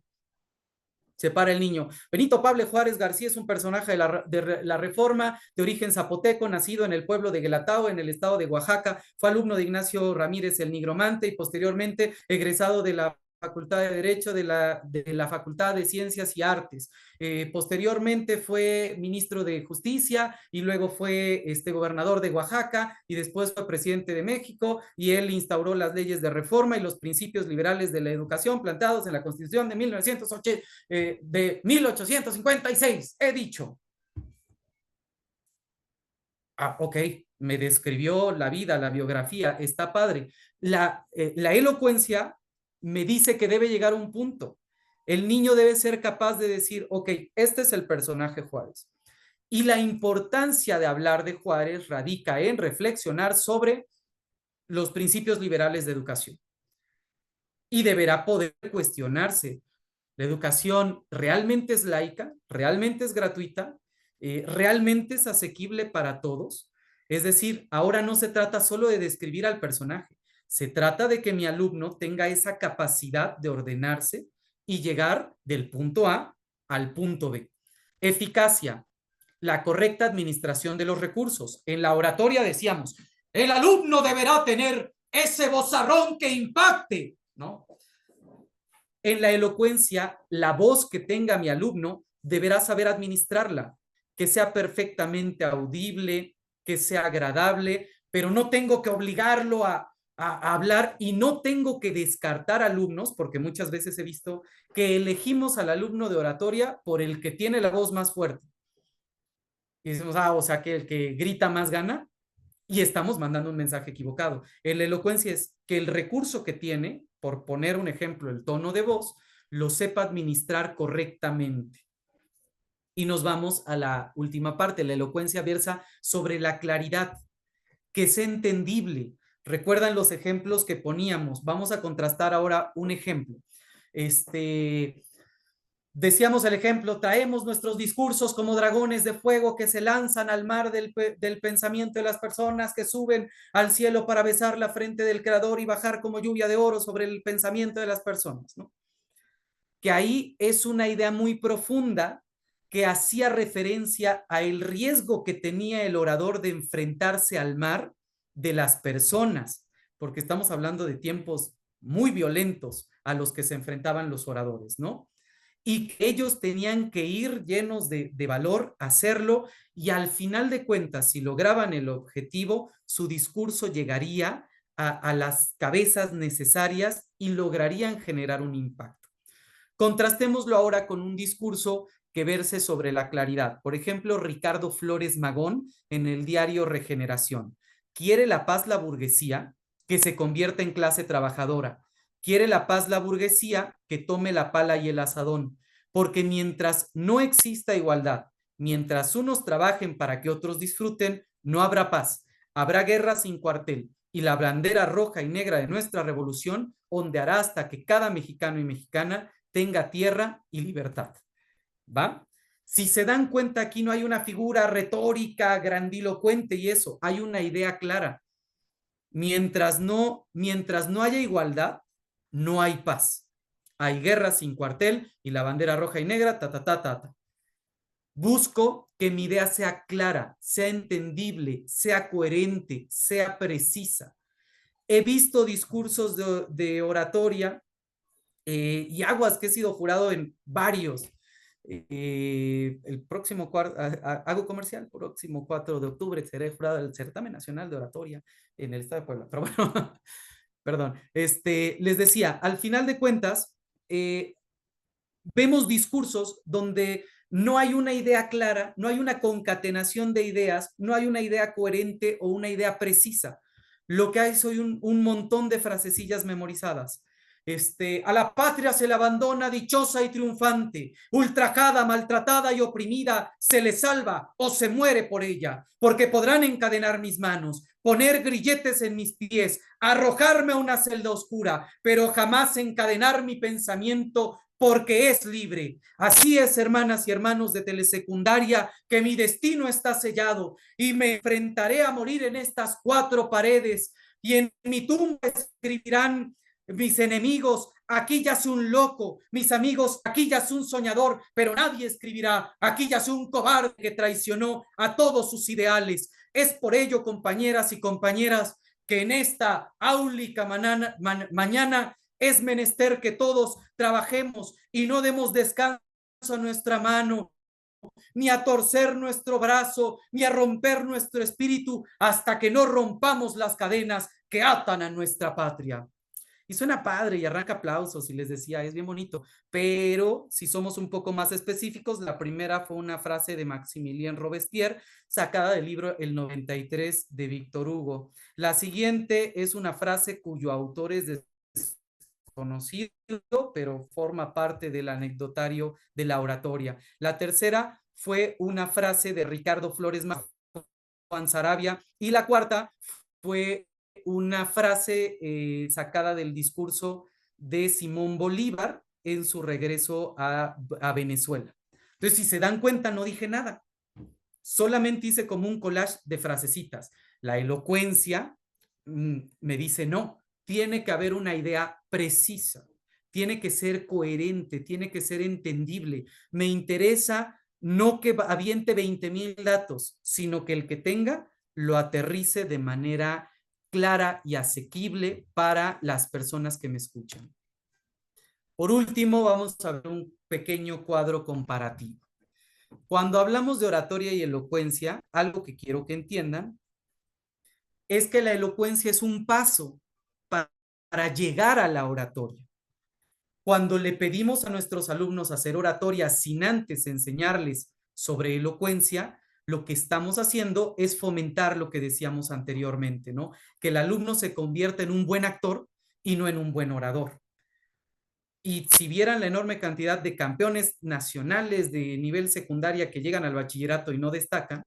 Se para el niño. Benito Pablo Juárez García es un personaje de la Reforma, de origen zapoteco, nacido en el pueblo de Guelatao, en el estado de Oaxaca. Fue alumno de Ignacio Ramírez el Nigromante y posteriormente egresado de la Facultad de Derecho de la Facultad de Ciencias y Artes. Posteriormente fue ministro de Justicia y luego fue gobernador de Oaxaca y después fue presidente de México, y él instauró las leyes de reforma y los principios liberales de la educación planteados en la Constitución de 1856. He dicho. Ok, me describió la vida, la biografía, está padre. La elocuencia me dice que debe llegar a un punto. El niño debe ser capaz de decir, ok, este es el personaje Juárez. Y la importancia de hablar de Juárez radica en reflexionar sobre los principios liberales de educación. Y deberá poder cuestionarse. ¿La educación realmente es laica? ¿Realmente es gratuita? ¿Realmente es asequible para todos? Es decir, ahora no se trata solo de describir al personaje, se trata de que mi alumno tenga esa capacidad de ordenarse y llegar del punto A al punto B. Eficacia, la correcta administración de los recursos. En la oratoria decíamos, el alumno deberá tener ese vozarrón que impacte, ¿no? En la elocuencia, la voz que tenga mi alumno deberá saber administrarla, que sea perfectamente audible, que sea agradable, pero no tengo que obligarlo a hablar y no tengo que descartar alumnos, porque muchas veces he visto que elegimos al alumno de oratoria por el que tiene la voz más fuerte. Y decimos, o sea, que el que grita más gana, y estamos mandando un mensaje equivocado. En la elocuencia es que el recurso que tiene, por poner un ejemplo, el tono de voz, lo sepa administrar correctamente. Y nos vamos a la última parte. La elocuencia versa sobre la claridad, que sea entendible. ¿Recuerdan los ejemplos que poníamos? Vamos a contrastar ahora un ejemplo. Decíamos el ejemplo, traemos nuestros discursos como dragones de fuego que se lanzan al mar del pensamiento de las personas, que suben al cielo para besar la frente del Creador y bajar como lluvia de oro sobre el pensamiento de las personas, ¿no? Que ahí es una idea muy profunda que hacía referencia a el riesgo que tenía el orador de enfrentarse al mar de las personas, porque estamos hablando de tiempos muy violentos a los que se enfrentaban los oradores, ¿no? Y que ellos tenían que ir llenos de valor, hacerlo, y al final de cuentas, si lograban el objetivo, su discurso llegaría a las cabezas necesarias y lograrían generar un impacto. Contrastémoslo ahora con un discurso que verse sobre la claridad. Por ejemplo, Ricardo Flores Magón en el diario Regeneración. ¿Quiere la paz la burguesía? Que se convierta en clase trabajadora. ¿Quiere la paz la burguesía? Que tome la pala y el asadón. Porque mientras no exista igualdad, mientras unos trabajen para que otros disfruten, no habrá paz. Habrá guerra sin cuartel. Y la bandera roja y negra de nuestra revolución ondeará hasta que cada mexicano y mexicana tenga tierra y libertad. ¿Va? Si se dan cuenta, aquí no hay una figura retórica, grandilocuente y eso, hay una idea clara. Mientras no haya igualdad, no hay paz. Hay guerra sin cuartel y la bandera roja y negra, ta, ta, ta, ta, ta. Busco que mi idea sea clara, sea entendible, sea coherente, sea precisa. He visto discursos de oratoria y aguas que he sido jurado en varios. El próximo hago comercial, próximo 4 de octubre seré jurado del Certamen Nacional de Oratoria en el Estado de Puebla. Pero bueno, perdón. Les decía, al final de cuentas, vemos discursos donde no hay una idea clara, no hay una concatenación de ideas, no hay una idea coherente o una idea precisa. Lo que hay son un montón de frasecillas memorizadas. A la patria se le abandona dichosa y triunfante, ultrajada, maltratada y oprimida, se le salva o se muere por ella, porque podrán encadenar mis manos, poner grilletes en mis pies, arrojarme a una celda oscura, pero jamás encadenar mi pensamiento, porque es libre. Así es, hermanas y hermanos de telesecundaria, que mi destino está sellado y me enfrentaré a morir en estas 4 paredes, y en mi tumba escribirán mis enemigos: aquí yace un loco. Mis amigos: aquí yace un soñador. Pero nadie escribirá: aquí yace un cobarde que traicionó a todos sus ideales. Es por ello, compañeras y compañeras, que en esta áulica mañana Es menester que todos trabajemos y no demos descanso a nuestra mano, ni a torcer nuestro brazo, ni a romper nuestro espíritu, hasta que no rompamos las cadenas que atan a nuestra patria. Y suena padre y arranca aplausos y les decía, es bien bonito, pero si somos un poco más específicos, la primera fue una frase de Maximilien Robespierre, sacada del libro El 93 de Víctor Hugo. La siguiente es una frase cuyo autor es desconocido, pero forma parte del anecdotario de la oratoria. La tercera fue una frase de Ricardo Flores Magón, Juan Sarabia, y la cuarta fue una frase sacada del discurso de Simón Bolívar en su regreso a Venezuela. Entonces, si se dan cuenta, no dije nada. Solamente hice como un collage de frasecitas. La elocuencia me dice no, tiene que haber una idea precisa, tiene que ser coherente, tiene que ser entendible. Me interesa no que aviente 20,000 datos, sino que el que tenga lo aterrice de manera clara y asequible para las personas que me escuchan. Por último, vamos a ver un pequeño cuadro comparativo. Cuando hablamos de oratoria y elocuencia, algo que quiero que entiendan es que la elocuencia es un paso para llegar a la oratoria. Cuando le pedimos a nuestros alumnos hacer oratoria sin antes enseñarles sobre elocuencia, lo que estamos haciendo es fomentar lo que decíamos anteriormente, ¿no? Que el alumno se convierta en un buen actor y no en un buen orador. Y si vieran la enorme cantidad de campeones nacionales de nivel secundaria que llegan al bachillerato y no destacan,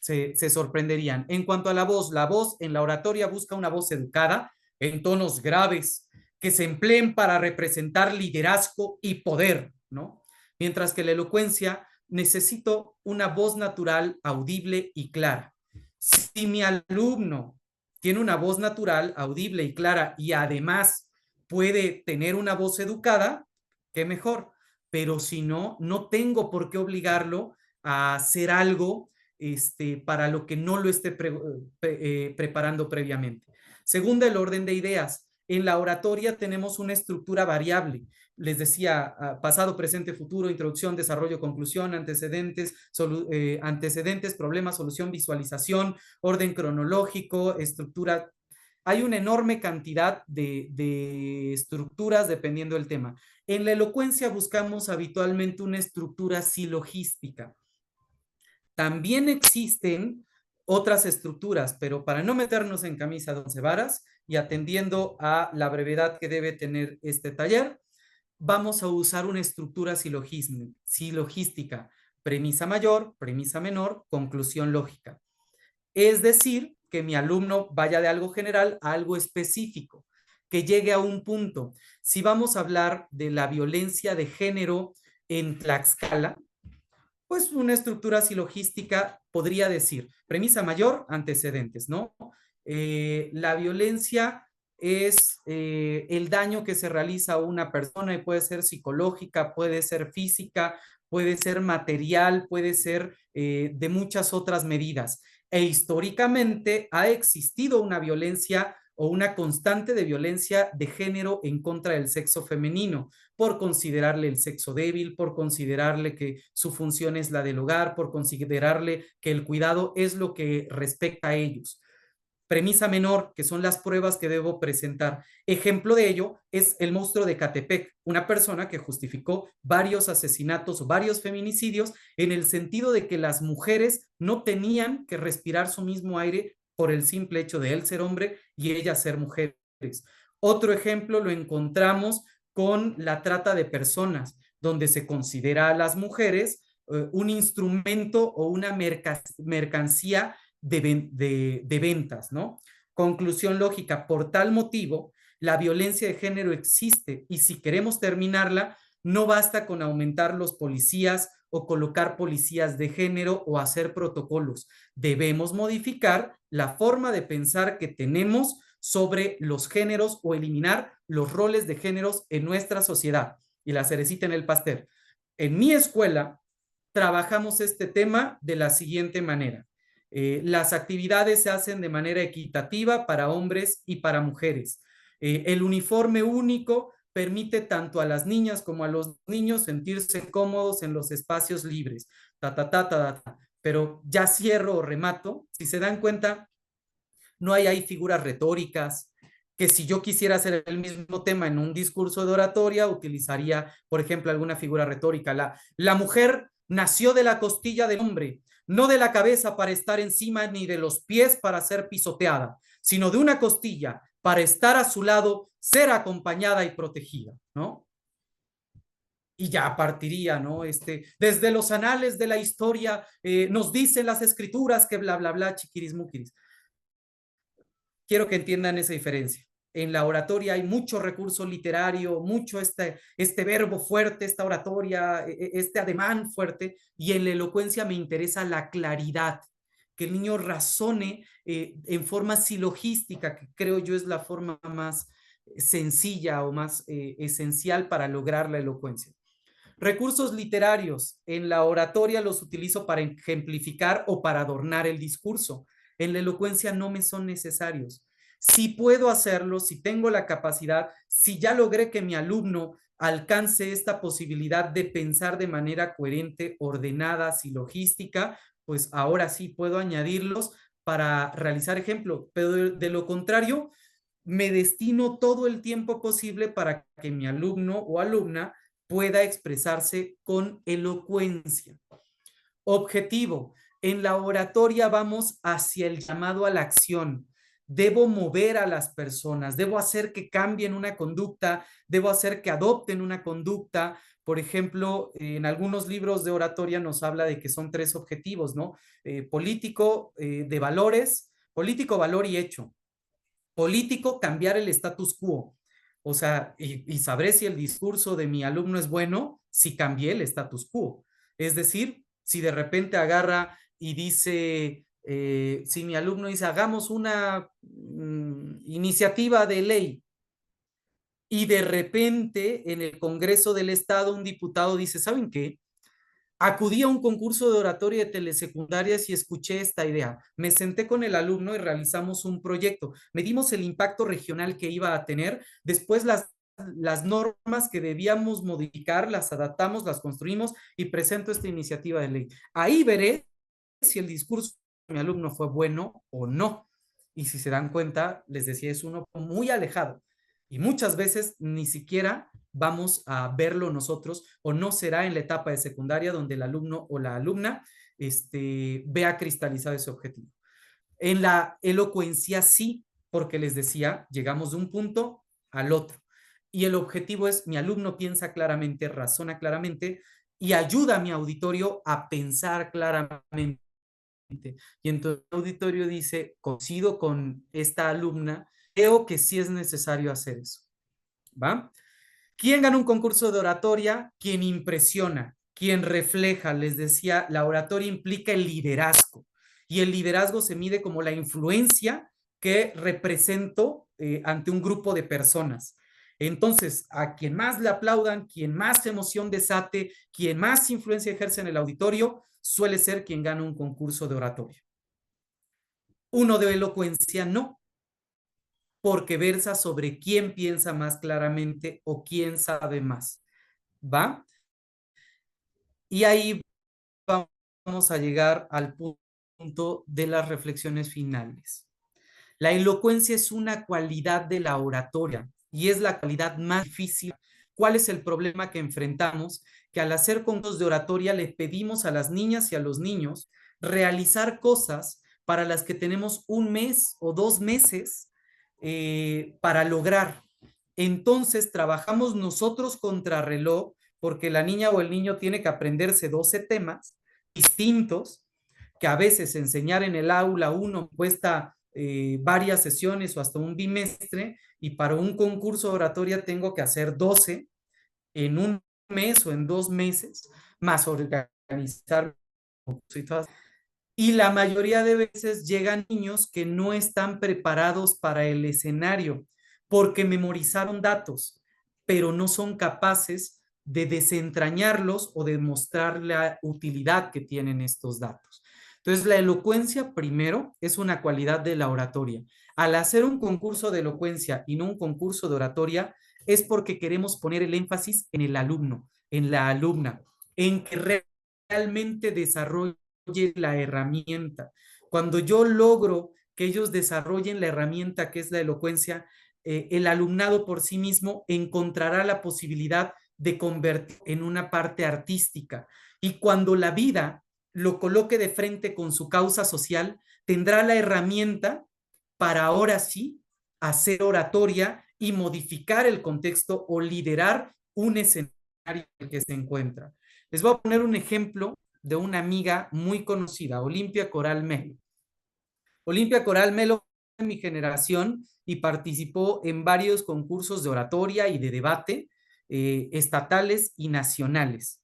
se sorprenderían. En cuanto a la voz en la oratoria busca una voz educada, en tonos graves, que se empleen para representar liderazgo y poder, ¿no? Mientras que la elocuencia necesito una voz natural, audible y clara. Si mi alumno tiene una voz natural, audible y clara y además puede tener una voz educada, qué mejor. Pero si no, no tengo por qué obligarlo a hacer algo para lo que no lo esté preparando previamente. Segunda, el orden de ideas. En la oratoria tenemos una estructura variable. Les decía, pasado, presente, futuro, introducción, desarrollo, conclusión, antecedentes, problema, solución, visualización, orden cronológico, estructura. Hay una enorme cantidad de estructuras dependiendo del tema. En la elocuencia buscamos habitualmente una estructura silogística. También existen otras estructuras, pero para no meternos en camisa de once varas y atendiendo a la brevedad que debe tener este taller, vamos a usar una estructura silogística, premisa mayor, premisa menor, conclusión lógica. Es decir, que mi alumno vaya de algo general a algo específico, que llegue a un punto. Si vamos a hablar de la violencia de género en Tlaxcala, pues una estructura silogística podría decir, premisa mayor, antecedentes, ¿no? La violencia es el daño que se realiza a una persona y puede ser psicológica, puede ser física, puede ser material, puede ser de muchas otras medidas. E históricamente ha existido una violencia o una constante de violencia de género en contra del sexo femenino, por considerarle el sexo débil, por considerarle que su función es la del hogar, por considerarle que el cuidado es lo que respecta a ellos. Premisa menor, que son las pruebas que debo presentar. Ejemplo de ello es el monstruo de Catepec, una persona que justificó varios asesinatos, varios feminicidios, en el sentido de que las mujeres no tenían que respirar su mismo aire por el simple hecho de él ser hombre y ellas ser mujeres. Otro ejemplo lo encontramos con la trata de personas, donde se considera a las mujeres un instrumento o una mercancía de ventas, ¿no? Conclusión lógica, por tal motivo, la violencia de género existe y si queremos terminarla, no basta con aumentar los policías o colocar policías de género o hacer protocolos. Debemos modificar la forma de pensar que tenemos sobre los géneros o eliminar los roles de géneros en nuestra sociedad. Y la cerecita en el pastel. En mi escuela trabajamos este tema de la siguiente manera. Las actividades se hacen de manera equitativa para hombres y para mujeres. El uniforme único permite tanto a las niñas como a los niños sentirse cómodos en los espacios libres. Pero ya cierro o remato. Si se dan cuenta, no hay ahí figuras retóricas, que si yo quisiera hacer el mismo tema en un discurso de oratoria, utilizaría, por ejemplo, alguna figura retórica. La mujer nació de la costilla del hombre, no de la cabeza para estar encima ni de los pies para ser pisoteada, sino de una costilla para estar a su lado, ser acompañada y protegida, ¿no? Y ya partiría, ¿no? Desde los anales de la historia nos dicen las escrituras que bla, bla, bla, chiquiris, muquiris. Quiero que entiendan esa diferencia. En la oratoria hay mucho recurso literario, mucho este verbo fuerte, esta oratoria, este ademán fuerte, y en la elocuencia me interesa la claridad, que el niño razone en forma silogística, que creo yo es la forma más sencilla o más esencial para lograr la elocuencia. Recursos literarios. En la oratoria los utilizo para ejemplificar o para adornar el discurso. En la elocuencia no me son necesarios. Si puedo hacerlo, si tengo la capacidad, si ya logré que mi alumno alcance esta posibilidad de pensar de manera coherente, ordenada, silogística, pues ahora sí puedo añadirlos para realizar ejemplo. Pero de lo contrario, me destino todo el tiempo posible para que mi alumno o alumna pueda expresarse con elocuencia. Objetivo. En la oratoria vamos hacia el llamado a la acción. Debo mover a las personas, debo hacer que cambien una conducta, debo hacer que adopten una conducta. Por ejemplo, en algunos libros de oratoria nos habla de que son 3 objetivos, ¿no? Político, de valores, político, valor y hecho. Político, cambiar el status quo. O sea, y sabré si el discurso de mi alumno es bueno si cambié el status quo. Es decir, si de repente agarra y dice, si mi alumno dice, hagamos una iniciativa de ley, y de repente en el Congreso del Estado un diputado dice, ¿saben qué? Acudí a un concurso de oratoria de telesecundarias y escuché esta idea. Me senté con el alumno y realizamos un proyecto. Medimos el impacto regional que iba a tener. Después las normas que debíamos modificar, las adaptamos, las construimos y presento esta iniciativa de ley. Ahí veré si el discurso de mi alumno fue bueno o no. Y si se dan cuenta, les decía, es uno muy alejado. Y muchas veces ni siquiera vamos a verlo nosotros o no será en la etapa de secundaria donde el alumno o la alumna vea cristalizado ese objetivo. En la elocuencia sí, porque les decía, llegamos de un punto al otro. Y el objetivo es, mi alumno piensa claramente, razona claramente y ayuda a mi auditorio a pensar claramente. Y entonces el auditorio dice, coincido con esta alumna, creo que sí es necesario hacer eso. ¿Va? ¿Quién gana un concurso de oratoria? Quien impresiona, quien refleja. Les decía, la oratoria implica el liderazgo y el liderazgo se mide como la influencia que represento ante un grupo de personas. Entonces, a quien más le aplaudan, quien más emoción desate, quien más influencia ejerce en el auditorio, suele ser quien gana un concurso de oratoria. Uno de elocuencia no, porque versa sobre quién piensa más claramente o quién sabe más. ¿Va? Y ahí vamos a llegar al punto de las reflexiones finales. La elocuencia es una cualidad de la oratoria y es la cualidad más difícil. ¿Cuál es el problema que enfrentamos? Que al hacer concursos de oratoria le pedimos a las niñas y a los niños realizar cosas para las que tenemos 1 mes o 2 meses para lograr. Entonces trabajamos nosotros contra reloj porque la niña o el niño tiene que aprenderse 12 temas distintos que a veces enseñar en el aula uno cuesta varias sesiones o hasta un bimestre y para un concurso de oratoria tengo que hacer 12 en 1 mes o en 2 meses, más organizar y todas. Y la mayoría de veces llegan niños que no están preparados para el escenario porque memorizaron datos, pero no son capaces de desentrañarlos o de mostrar la utilidad que tienen estos datos. Entonces, la elocuencia, primero, es una cualidad de la oratoria. Al hacer un concurso de elocuencia y no un concurso de oratoria, es porque queremos poner el énfasis en el alumno, en la alumna, en que realmente desarrolle la herramienta. Cuando yo logro que ellos desarrollen la herramienta que es la elocuencia, el alumnado por sí mismo encontrará la posibilidad de convertir en una parte artística. Y cuando la vida lo coloque de frente con su causa social, tendrá la herramienta para ahora sí hacer oratoria y modificar el contexto o liderar un escenario en el que se encuentra. Les voy a poner un ejemplo de una amiga muy conocida, Olimpia Coral Melo. Olimpia Coral Melo en mi generación y participó en varios concursos de oratoria y de debate estatales y nacionales.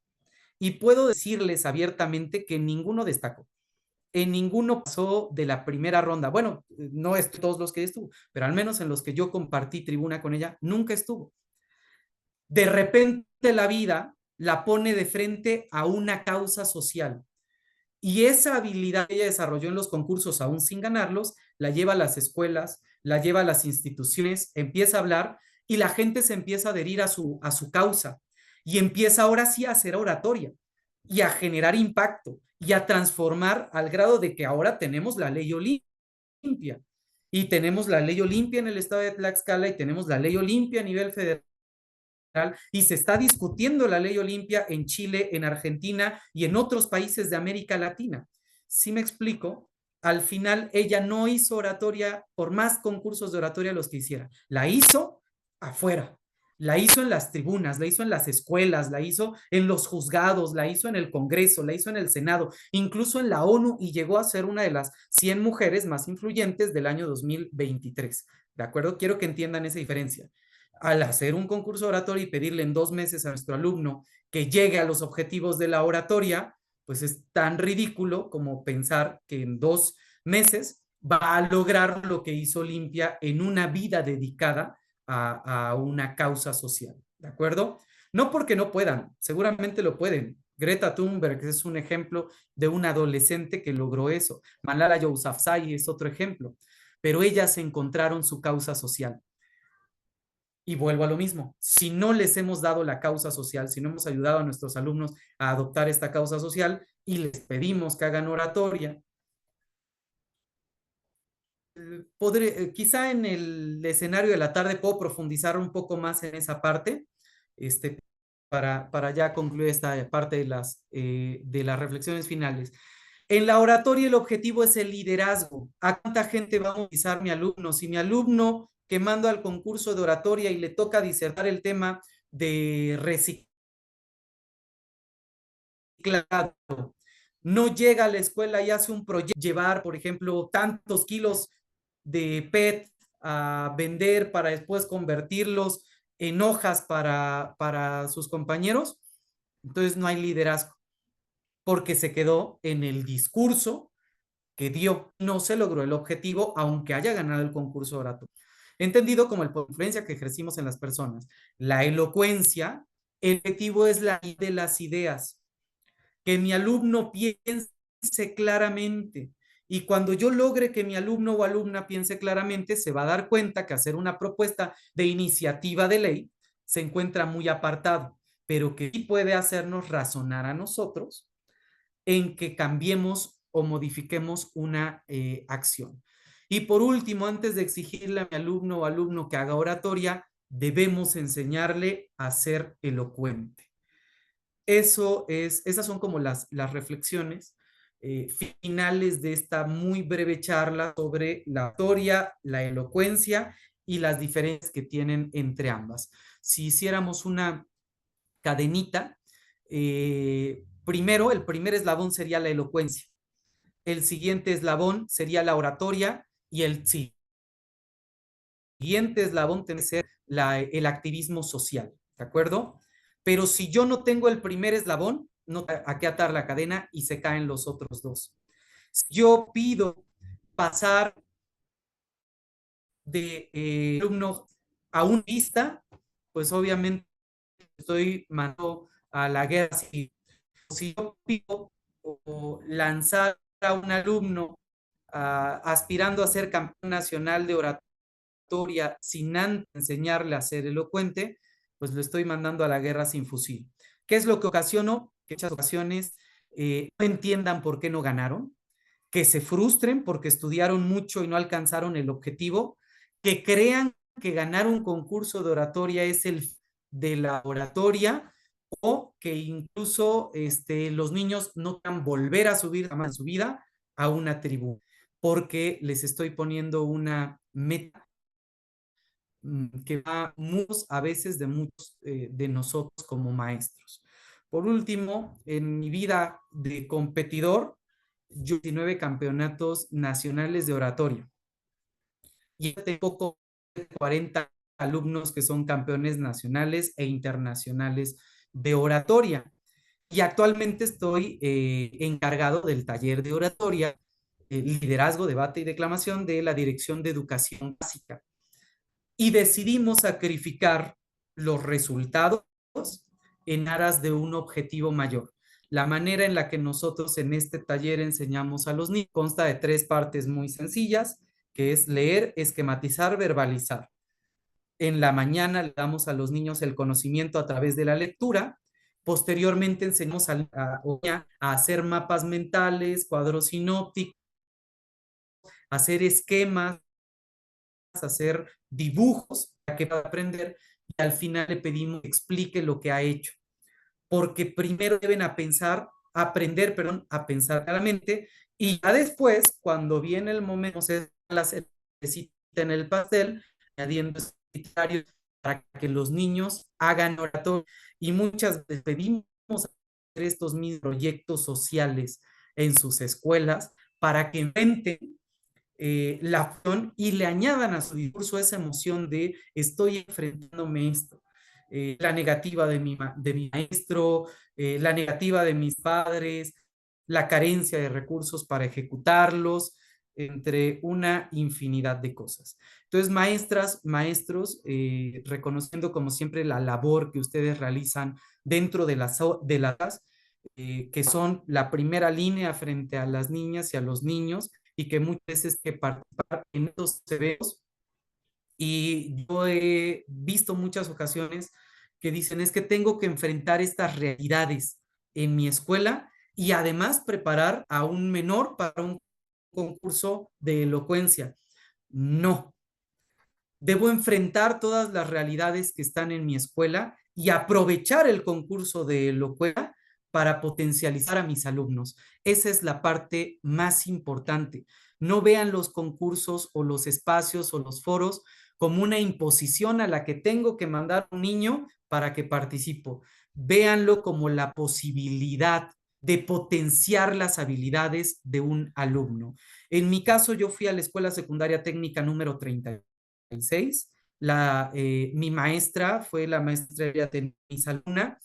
Y puedo decirles abiertamente que ninguno destacó. En ninguno pasó de la primera ronda. Bueno, no es todos los que estuvo, pero al menos en los que yo compartí tribuna con ella, nunca estuvo. De repente la vida la pone de frente a una causa social. Y esa habilidad que ella desarrolló en los concursos, aún sin ganarlos, la lleva a las escuelas, la lleva a las instituciones, empieza a hablar y la gente se empieza a adherir a su causa y empieza ahora sí a hacer oratoria y a generar impacto y a transformar al grado de que ahora tenemos la ley Olimpia y tenemos la ley Olimpia en el estado de Tlaxcala y tenemos la ley Olimpia a nivel federal y se está discutiendo la ley Olimpia en Chile, en Argentina y en otros países de América Latina. ¿Sí me explico? Al final ella no hizo oratoria, por más concursos de oratoria los que hiciera, la hizo afuera, la hizo en las tribunas, la hizo en las escuelas, la hizo en los juzgados, la hizo en el Congreso, la hizo en el Senado, incluso en la ONU y llegó a ser una de las 100 mujeres más influyentes del año 2023. ¿De acuerdo? Quiero que entiendan esa diferencia. Al hacer un concurso oratorio y pedirle en 2 meses a nuestro alumno que llegue a los objetivos de la oratoria, pues es tan ridículo como pensar que en 2 meses va a lograr lo que hizo Olimpia en una vida dedicada a una causa social, ¿de acuerdo? No porque no puedan, seguramente lo pueden. Greta Thunberg es un ejemplo de un adolescente que logró eso. Malala Yousafzai es otro ejemplo. Pero ellas encontraron su causa social. Y vuelvo a lo mismo, si no les hemos dado la causa social, si no hemos ayudado a nuestros alumnos a adoptar esta causa social y les pedimos que hagan oratoria, quizá en el escenario de la tarde puedo profundizar un poco más en esa parte, para ya concluir esta parte de las reflexiones finales. En la oratoria el objetivo es el liderazgo. ¿A cuánta gente va a movilizar mi alumno? Si mi alumno que mando al concurso de oratoria y le toca disertar el tema de reciclado, no llega a la escuela y hace un proyecto, llevar, por ejemplo, tantos kilos de PET a vender para después convertirlos en hojas para sus compañeros, entonces no hay liderazgo, porque se quedó en el discurso que dio. No se logró el objetivo, aunque haya ganado el concurso oratorio. Entendido como el poder de influencia que ejercimos en las personas. La elocuencia, el objetivo es la de las ideas. Que mi alumno piense claramente. Y cuando yo logre que mi alumno o alumna piense claramente, se va a dar cuenta que hacer una propuesta de iniciativa de ley se encuentra muy apartado, pero que sí puede hacernos razonar a nosotros en que cambiemos o modifiquemos una acción. Y por último, antes de exigirle a mi alumno o alumno que haga oratoria, debemos enseñarle a ser elocuente. Esas son como las reflexiones finales de esta muy breve charla sobre la oratoria, la elocuencia y las diferencias que tienen entre ambas. Si hiciéramos una cadenita, primero, el primer eslabón sería la elocuencia, el siguiente eslabón sería la oratoria y el siguiente eslabón tiene que ser el activismo social, ¿de acuerdo? Pero si yo no tengo el primer eslabón, no a qué atar la cadena y se caen los otros dos. Si yo pido pasar de alumno a un lista, pues obviamente estoy mandando a la guerra civil. Si yo pido o lanzar a un alumno aspirando a ser campeón nacional de oratoria sin antes enseñarle a ser elocuente, pues lo estoy mandando a la guerra sin fusil. ¿Qué es lo que ocasionó? Que en muchas ocasiones no entiendan por qué no ganaron, que se frustren porque estudiaron mucho y no alcanzaron el objetivo, que crean que ganar un concurso de oratoria es el de la oratoria, o que incluso los niños no quieran volver a subir jamás en su vida a una tribuna, porque les estoy poniendo una meta que va muchos, a veces de muchos de nosotros como maestros. Por último, en mi vida de competidor, yo 19 campeonatos nacionales de oratoria y tengo poco de 40 alumnos que son campeones nacionales e internacionales de oratoria. Y actualmente estoy encargado del taller de oratoria, liderazgo, debate y declamación de la Dirección de Educación Básica. Y decidimos sacrificar los resultados en aras de un objetivo mayor. La manera en la que nosotros en este taller enseñamos a los niños consta de 3 partes muy sencillas, que es leer, esquematizar, verbalizar. En la mañana le damos a los niños el conocimiento a través de la lectura. Posteriormente enseñamos a hacer mapas mentales, cuadros sinópticos, hacer esquemas, hacer dibujos para que pueda aprender, y al final le pedimos que explique lo que ha hecho, porque primero deben aprender a pensar claramente, y ya después, cuando viene el momento, se las en el pastel, añadiendo escenarios para que los niños hagan oratoria, y muchas veces pedimos hacer estos mismos proyectos sociales en sus escuelas para que inventen la acción y le añadan a su discurso esa emoción de estoy enfrentándome esto. La negativa de mi maestro, la negativa de mis padres, la carencia de recursos para ejecutarlos, entre una infinidad de cosas. Entonces, maestras, maestros, reconociendo como siempre la labor que ustedes realizan dentro de las que son la primera línea frente a las niñas y a los niños, y que muchas veces que participar en estos eventos, y yo he visto muchas ocasiones que dicen es que tengo que enfrentar estas realidades en mi escuela y además preparar a un menor para un concurso de elocuencia. No, debo enfrentar todas las realidades que están en mi escuela y aprovechar el concurso de elocuencia para potencializar a mis alumnos. Esa es la parte más importante. No vean los concursos o los espacios o los foros como una imposición a la que tengo que mandar a un niño para que participe. Véanlo como la posibilidad de potenciar las habilidades de un alumno. En mi caso, yo fui a la Escuela Secundaria Técnica número 36. Mi maestra fue la maestra de mis alumna.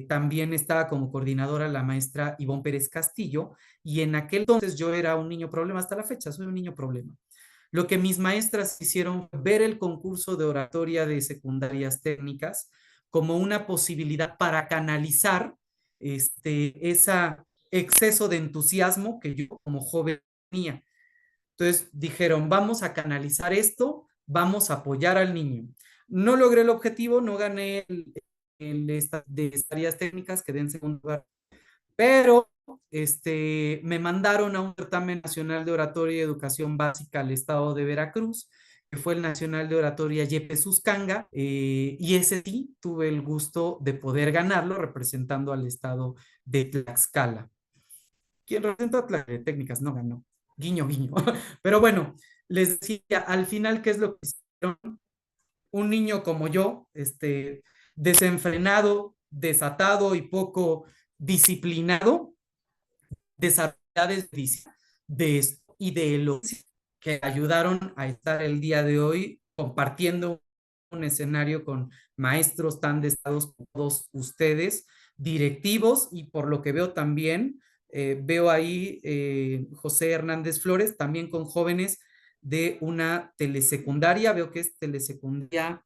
También estaba como coordinadora la maestra Ivonne Pérez Castillo, y en aquel entonces yo era un niño problema, hasta la fecha soy un niño problema. Lo que mis maestras hicieron fue ver el concurso de oratoria de secundarias técnicas como una posibilidad para canalizar ese exceso de entusiasmo que yo como joven tenía. Entonces dijeron, vamos a canalizar esto, vamos a apoyar al niño. No logré el objetivo, no gané de áreas técnicas, quedé en segundo lugar, pero me mandaron a un certamen nacional de oratoria y educación básica al estado de Veracruz, que fue el Nacional de Oratoria Yepes Uscanga, y ese sí tuve el gusto de poder ganarlo representando al estado de Tlaxcala. Quien representó a Tlaxcala de técnicas no ganó, guiño, guiño. Pero bueno, les decía, al final, ¿qué es lo que hicieron? Un niño como yo, desenfrenado, desatado y poco disciplinado, desarrollades de esto y de los que ayudaron a estar el día de hoy compartiendo un escenario con maestros tan destacados como todos ustedes, directivos, y por lo que veo también, veo ahí José Hernández Flores, también con jóvenes de una telesecundaria, veo que es telesecundaria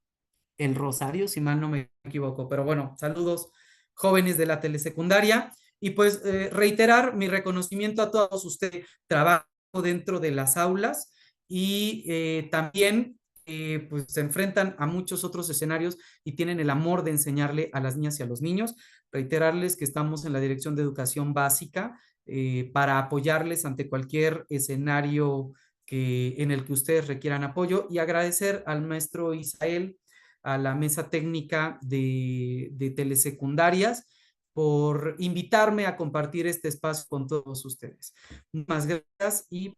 El Rosario, si mal no me equivoco, pero bueno, saludos jóvenes de la telesecundaria. Y pues reiterar mi reconocimiento a todos ustedes, trabajo dentro de las aulas y también pues se enfrentan a muchos otros escenarios y tienen el amor de enseñarle a las niñas y a los niños. Reiterarles que estamos en la Dirección de Educación Básica para apoyarles ante cualquier escenario en el que ustedes requieran apoyo, y agradecer al maestro Isael, a la mesa técnica de telesecundarias, por invitarme a compartir este espacio con todos ustedes. Muchas gracias, y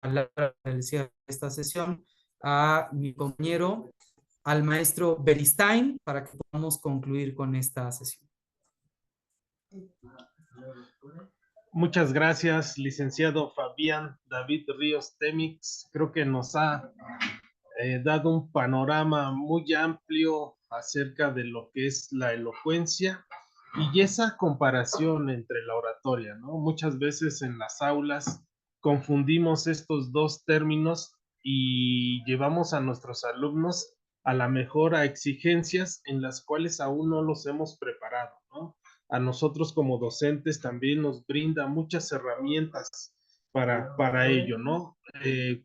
a la de esta sesión a mi compañero, al maestro Beristain, para que podamos concluir con esta sesión. Muchas gracias, licenciado Fabián David Ríos Temix. Creo que nos ha dado un panorama muy amplio acerca de lo que es la elocuencia y esa comparación entre la oratoria, ¿no? Muchas veces en las aulas confundimos estos dos términos y llevamos a nuestros alumnos a la mejor a exigencias en las cuales aún no los hemos preparado, ¿no? A nosotros como docentes también nos brinda muchas herramientas para ello, ¿no?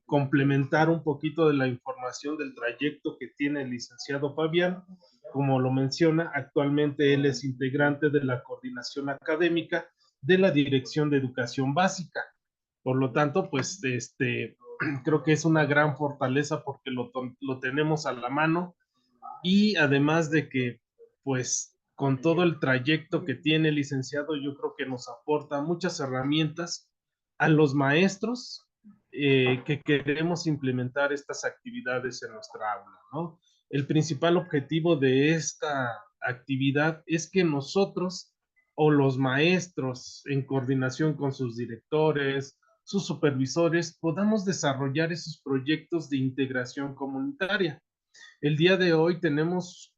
Complementar un poquito de la información del trayecto que tiene el licenciado Fabián. Como lo menciona, actualmente él es integrante de la coordinación académica de la Dirección de Educación Básica. Por lo tanto, pues creo que es una gran fortaleza porque lo tenemos a la mano, y además de que, pues, con todo el trayecto que tiene el licenciado, yo creo que nos aporta muchas herramientas a los maestros que queremos implementar estas actividades en nuestra aula, ¿no? El principal objetivo de esta actividad es que nosotros o los maestros, en coordinación con sus directores, sus supervisores, podamos desarrollar esos proyectos de integración comunitaria. El día de hoy tenemos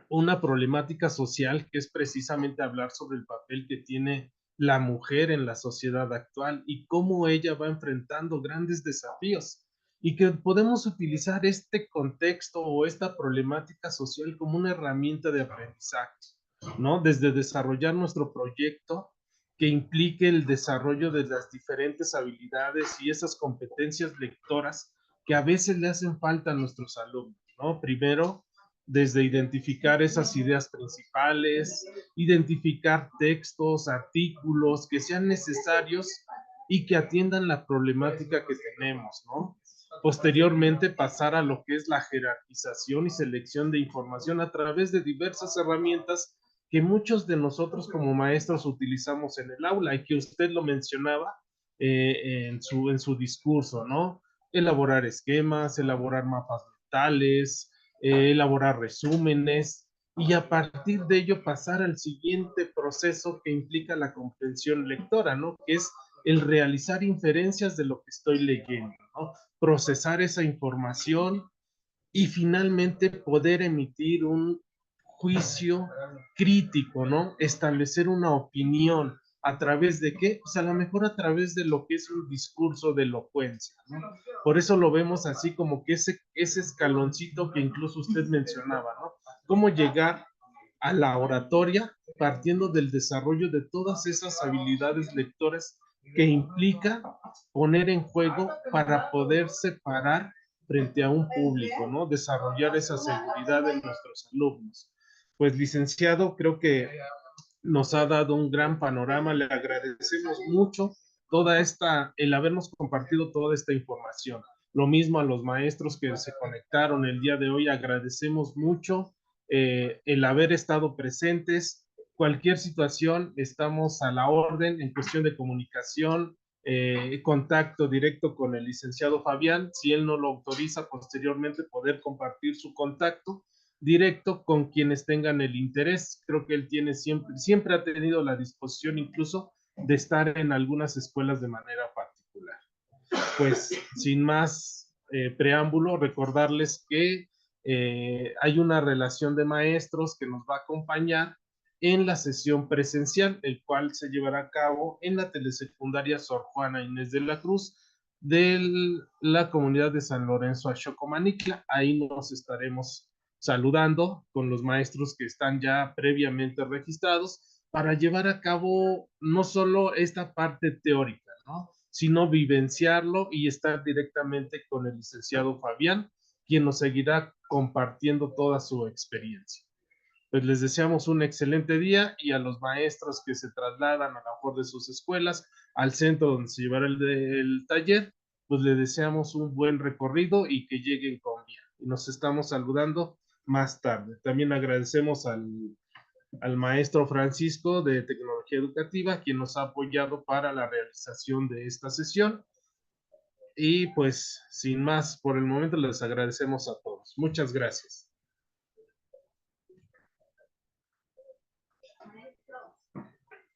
una problemática social que es precisamente hablar sobre el papel que tiene la mujer en la sociedad actual y cómo ella va enfrentando grandes desafíos, y que podemos utilizar este contexto o esta problemática social como una herramienta de aprendizaje, ¿no? Desde desarrollar nuestro proyecto que implique el desarrollo de las diferentes habilidades y esas competencias lectoras que a veces le hacen falta a nuestros alumnos, ¿no? Primero, desde identificar esas ideas principales, identificar textos, artículos que sean necesarios y que atiendan la problemática que tenemos, ¿no? Posteriormente, pasar a lo que es la jerarquización y selección de información a través de diversas herramientas que muchos de nosotros como maestros utilizamos en el aula, y que usted lo mencionaba en su discurso, ¿no? Elaborar esquemas, elaborar mapas mentales, elaborar resúmenes, y a partir de ello pasar al siguiente proceso que implica la comprensión lectora, ¿no? Que es el realizar inferencias de lo que estoy leyendo, ¿no? Procesar esa información y finalmente poder emitir un juicio crítico, ¿no? Establecer una opinión. ¿A través de qué? Pues a lo mejor a través de lo que es un discurso de elocuencia, ¿no? Por eso lo vemos así como que ese escaloncito que incluso usted mencionaba, ¿no? Cómo llegar a la oratoria partiendo del desarrollo de todas esas habilidades lectoras que implica poner en juego para poder separar frente a un público, ¿no? Desarrollar esa seguridad en nuestros alumnos. Pues, licenciado, creo que nos ha dado un gran panorama. Le agradecemos mucho el habernos compartido toda esta información. Lo mismo a los maestros que se conectaron el día de hoy, agradecemos mucho el haber estado presentes. Cualquier situación, estamos a la orden en cuestión de comunicación, contacto directo con el licenciado Fabián. Si él no lo autoriza, posteriormente poder compartir su contacto directo con quienes tengan el interés. Creo que él tiene siempre ha tenido la disposición incluso de estar en algunas escuelas de manera particular. Pues sin más preámbulo, recordarles que hay una relación de maestros que nos va a acompañar en la sesión presencial, el cual se llevará a cabo en la telesecundaria Sor Juana Inés de la Cruz de la comunidad de San Lorenzo Axocomanitla. Ahí nos estaremos saludando con los maestros que están ya previamente registrados, para llevar a cabo no solo esta parte teórica, ¿no? Sino vivenciarlo y estar directamente con el licenciado Fabián, quien nos seguirá compartiendo toda su experiencia. Pues les deseamos un excelente día y a los maestros que se trasladan a la mejor de sus escuelas al centro donde se llevará el taller, pues les deseamos un buen recorrido y que lleguen con bien. Y nos estamos saludando más tarde. También agradecemos al maestro Francisco de Tecnología Educativa, quien nos ha apoyado para la realización de esta sesión. Y pues, sin más, por el momento les agradecemos a todos. Muchas gracias.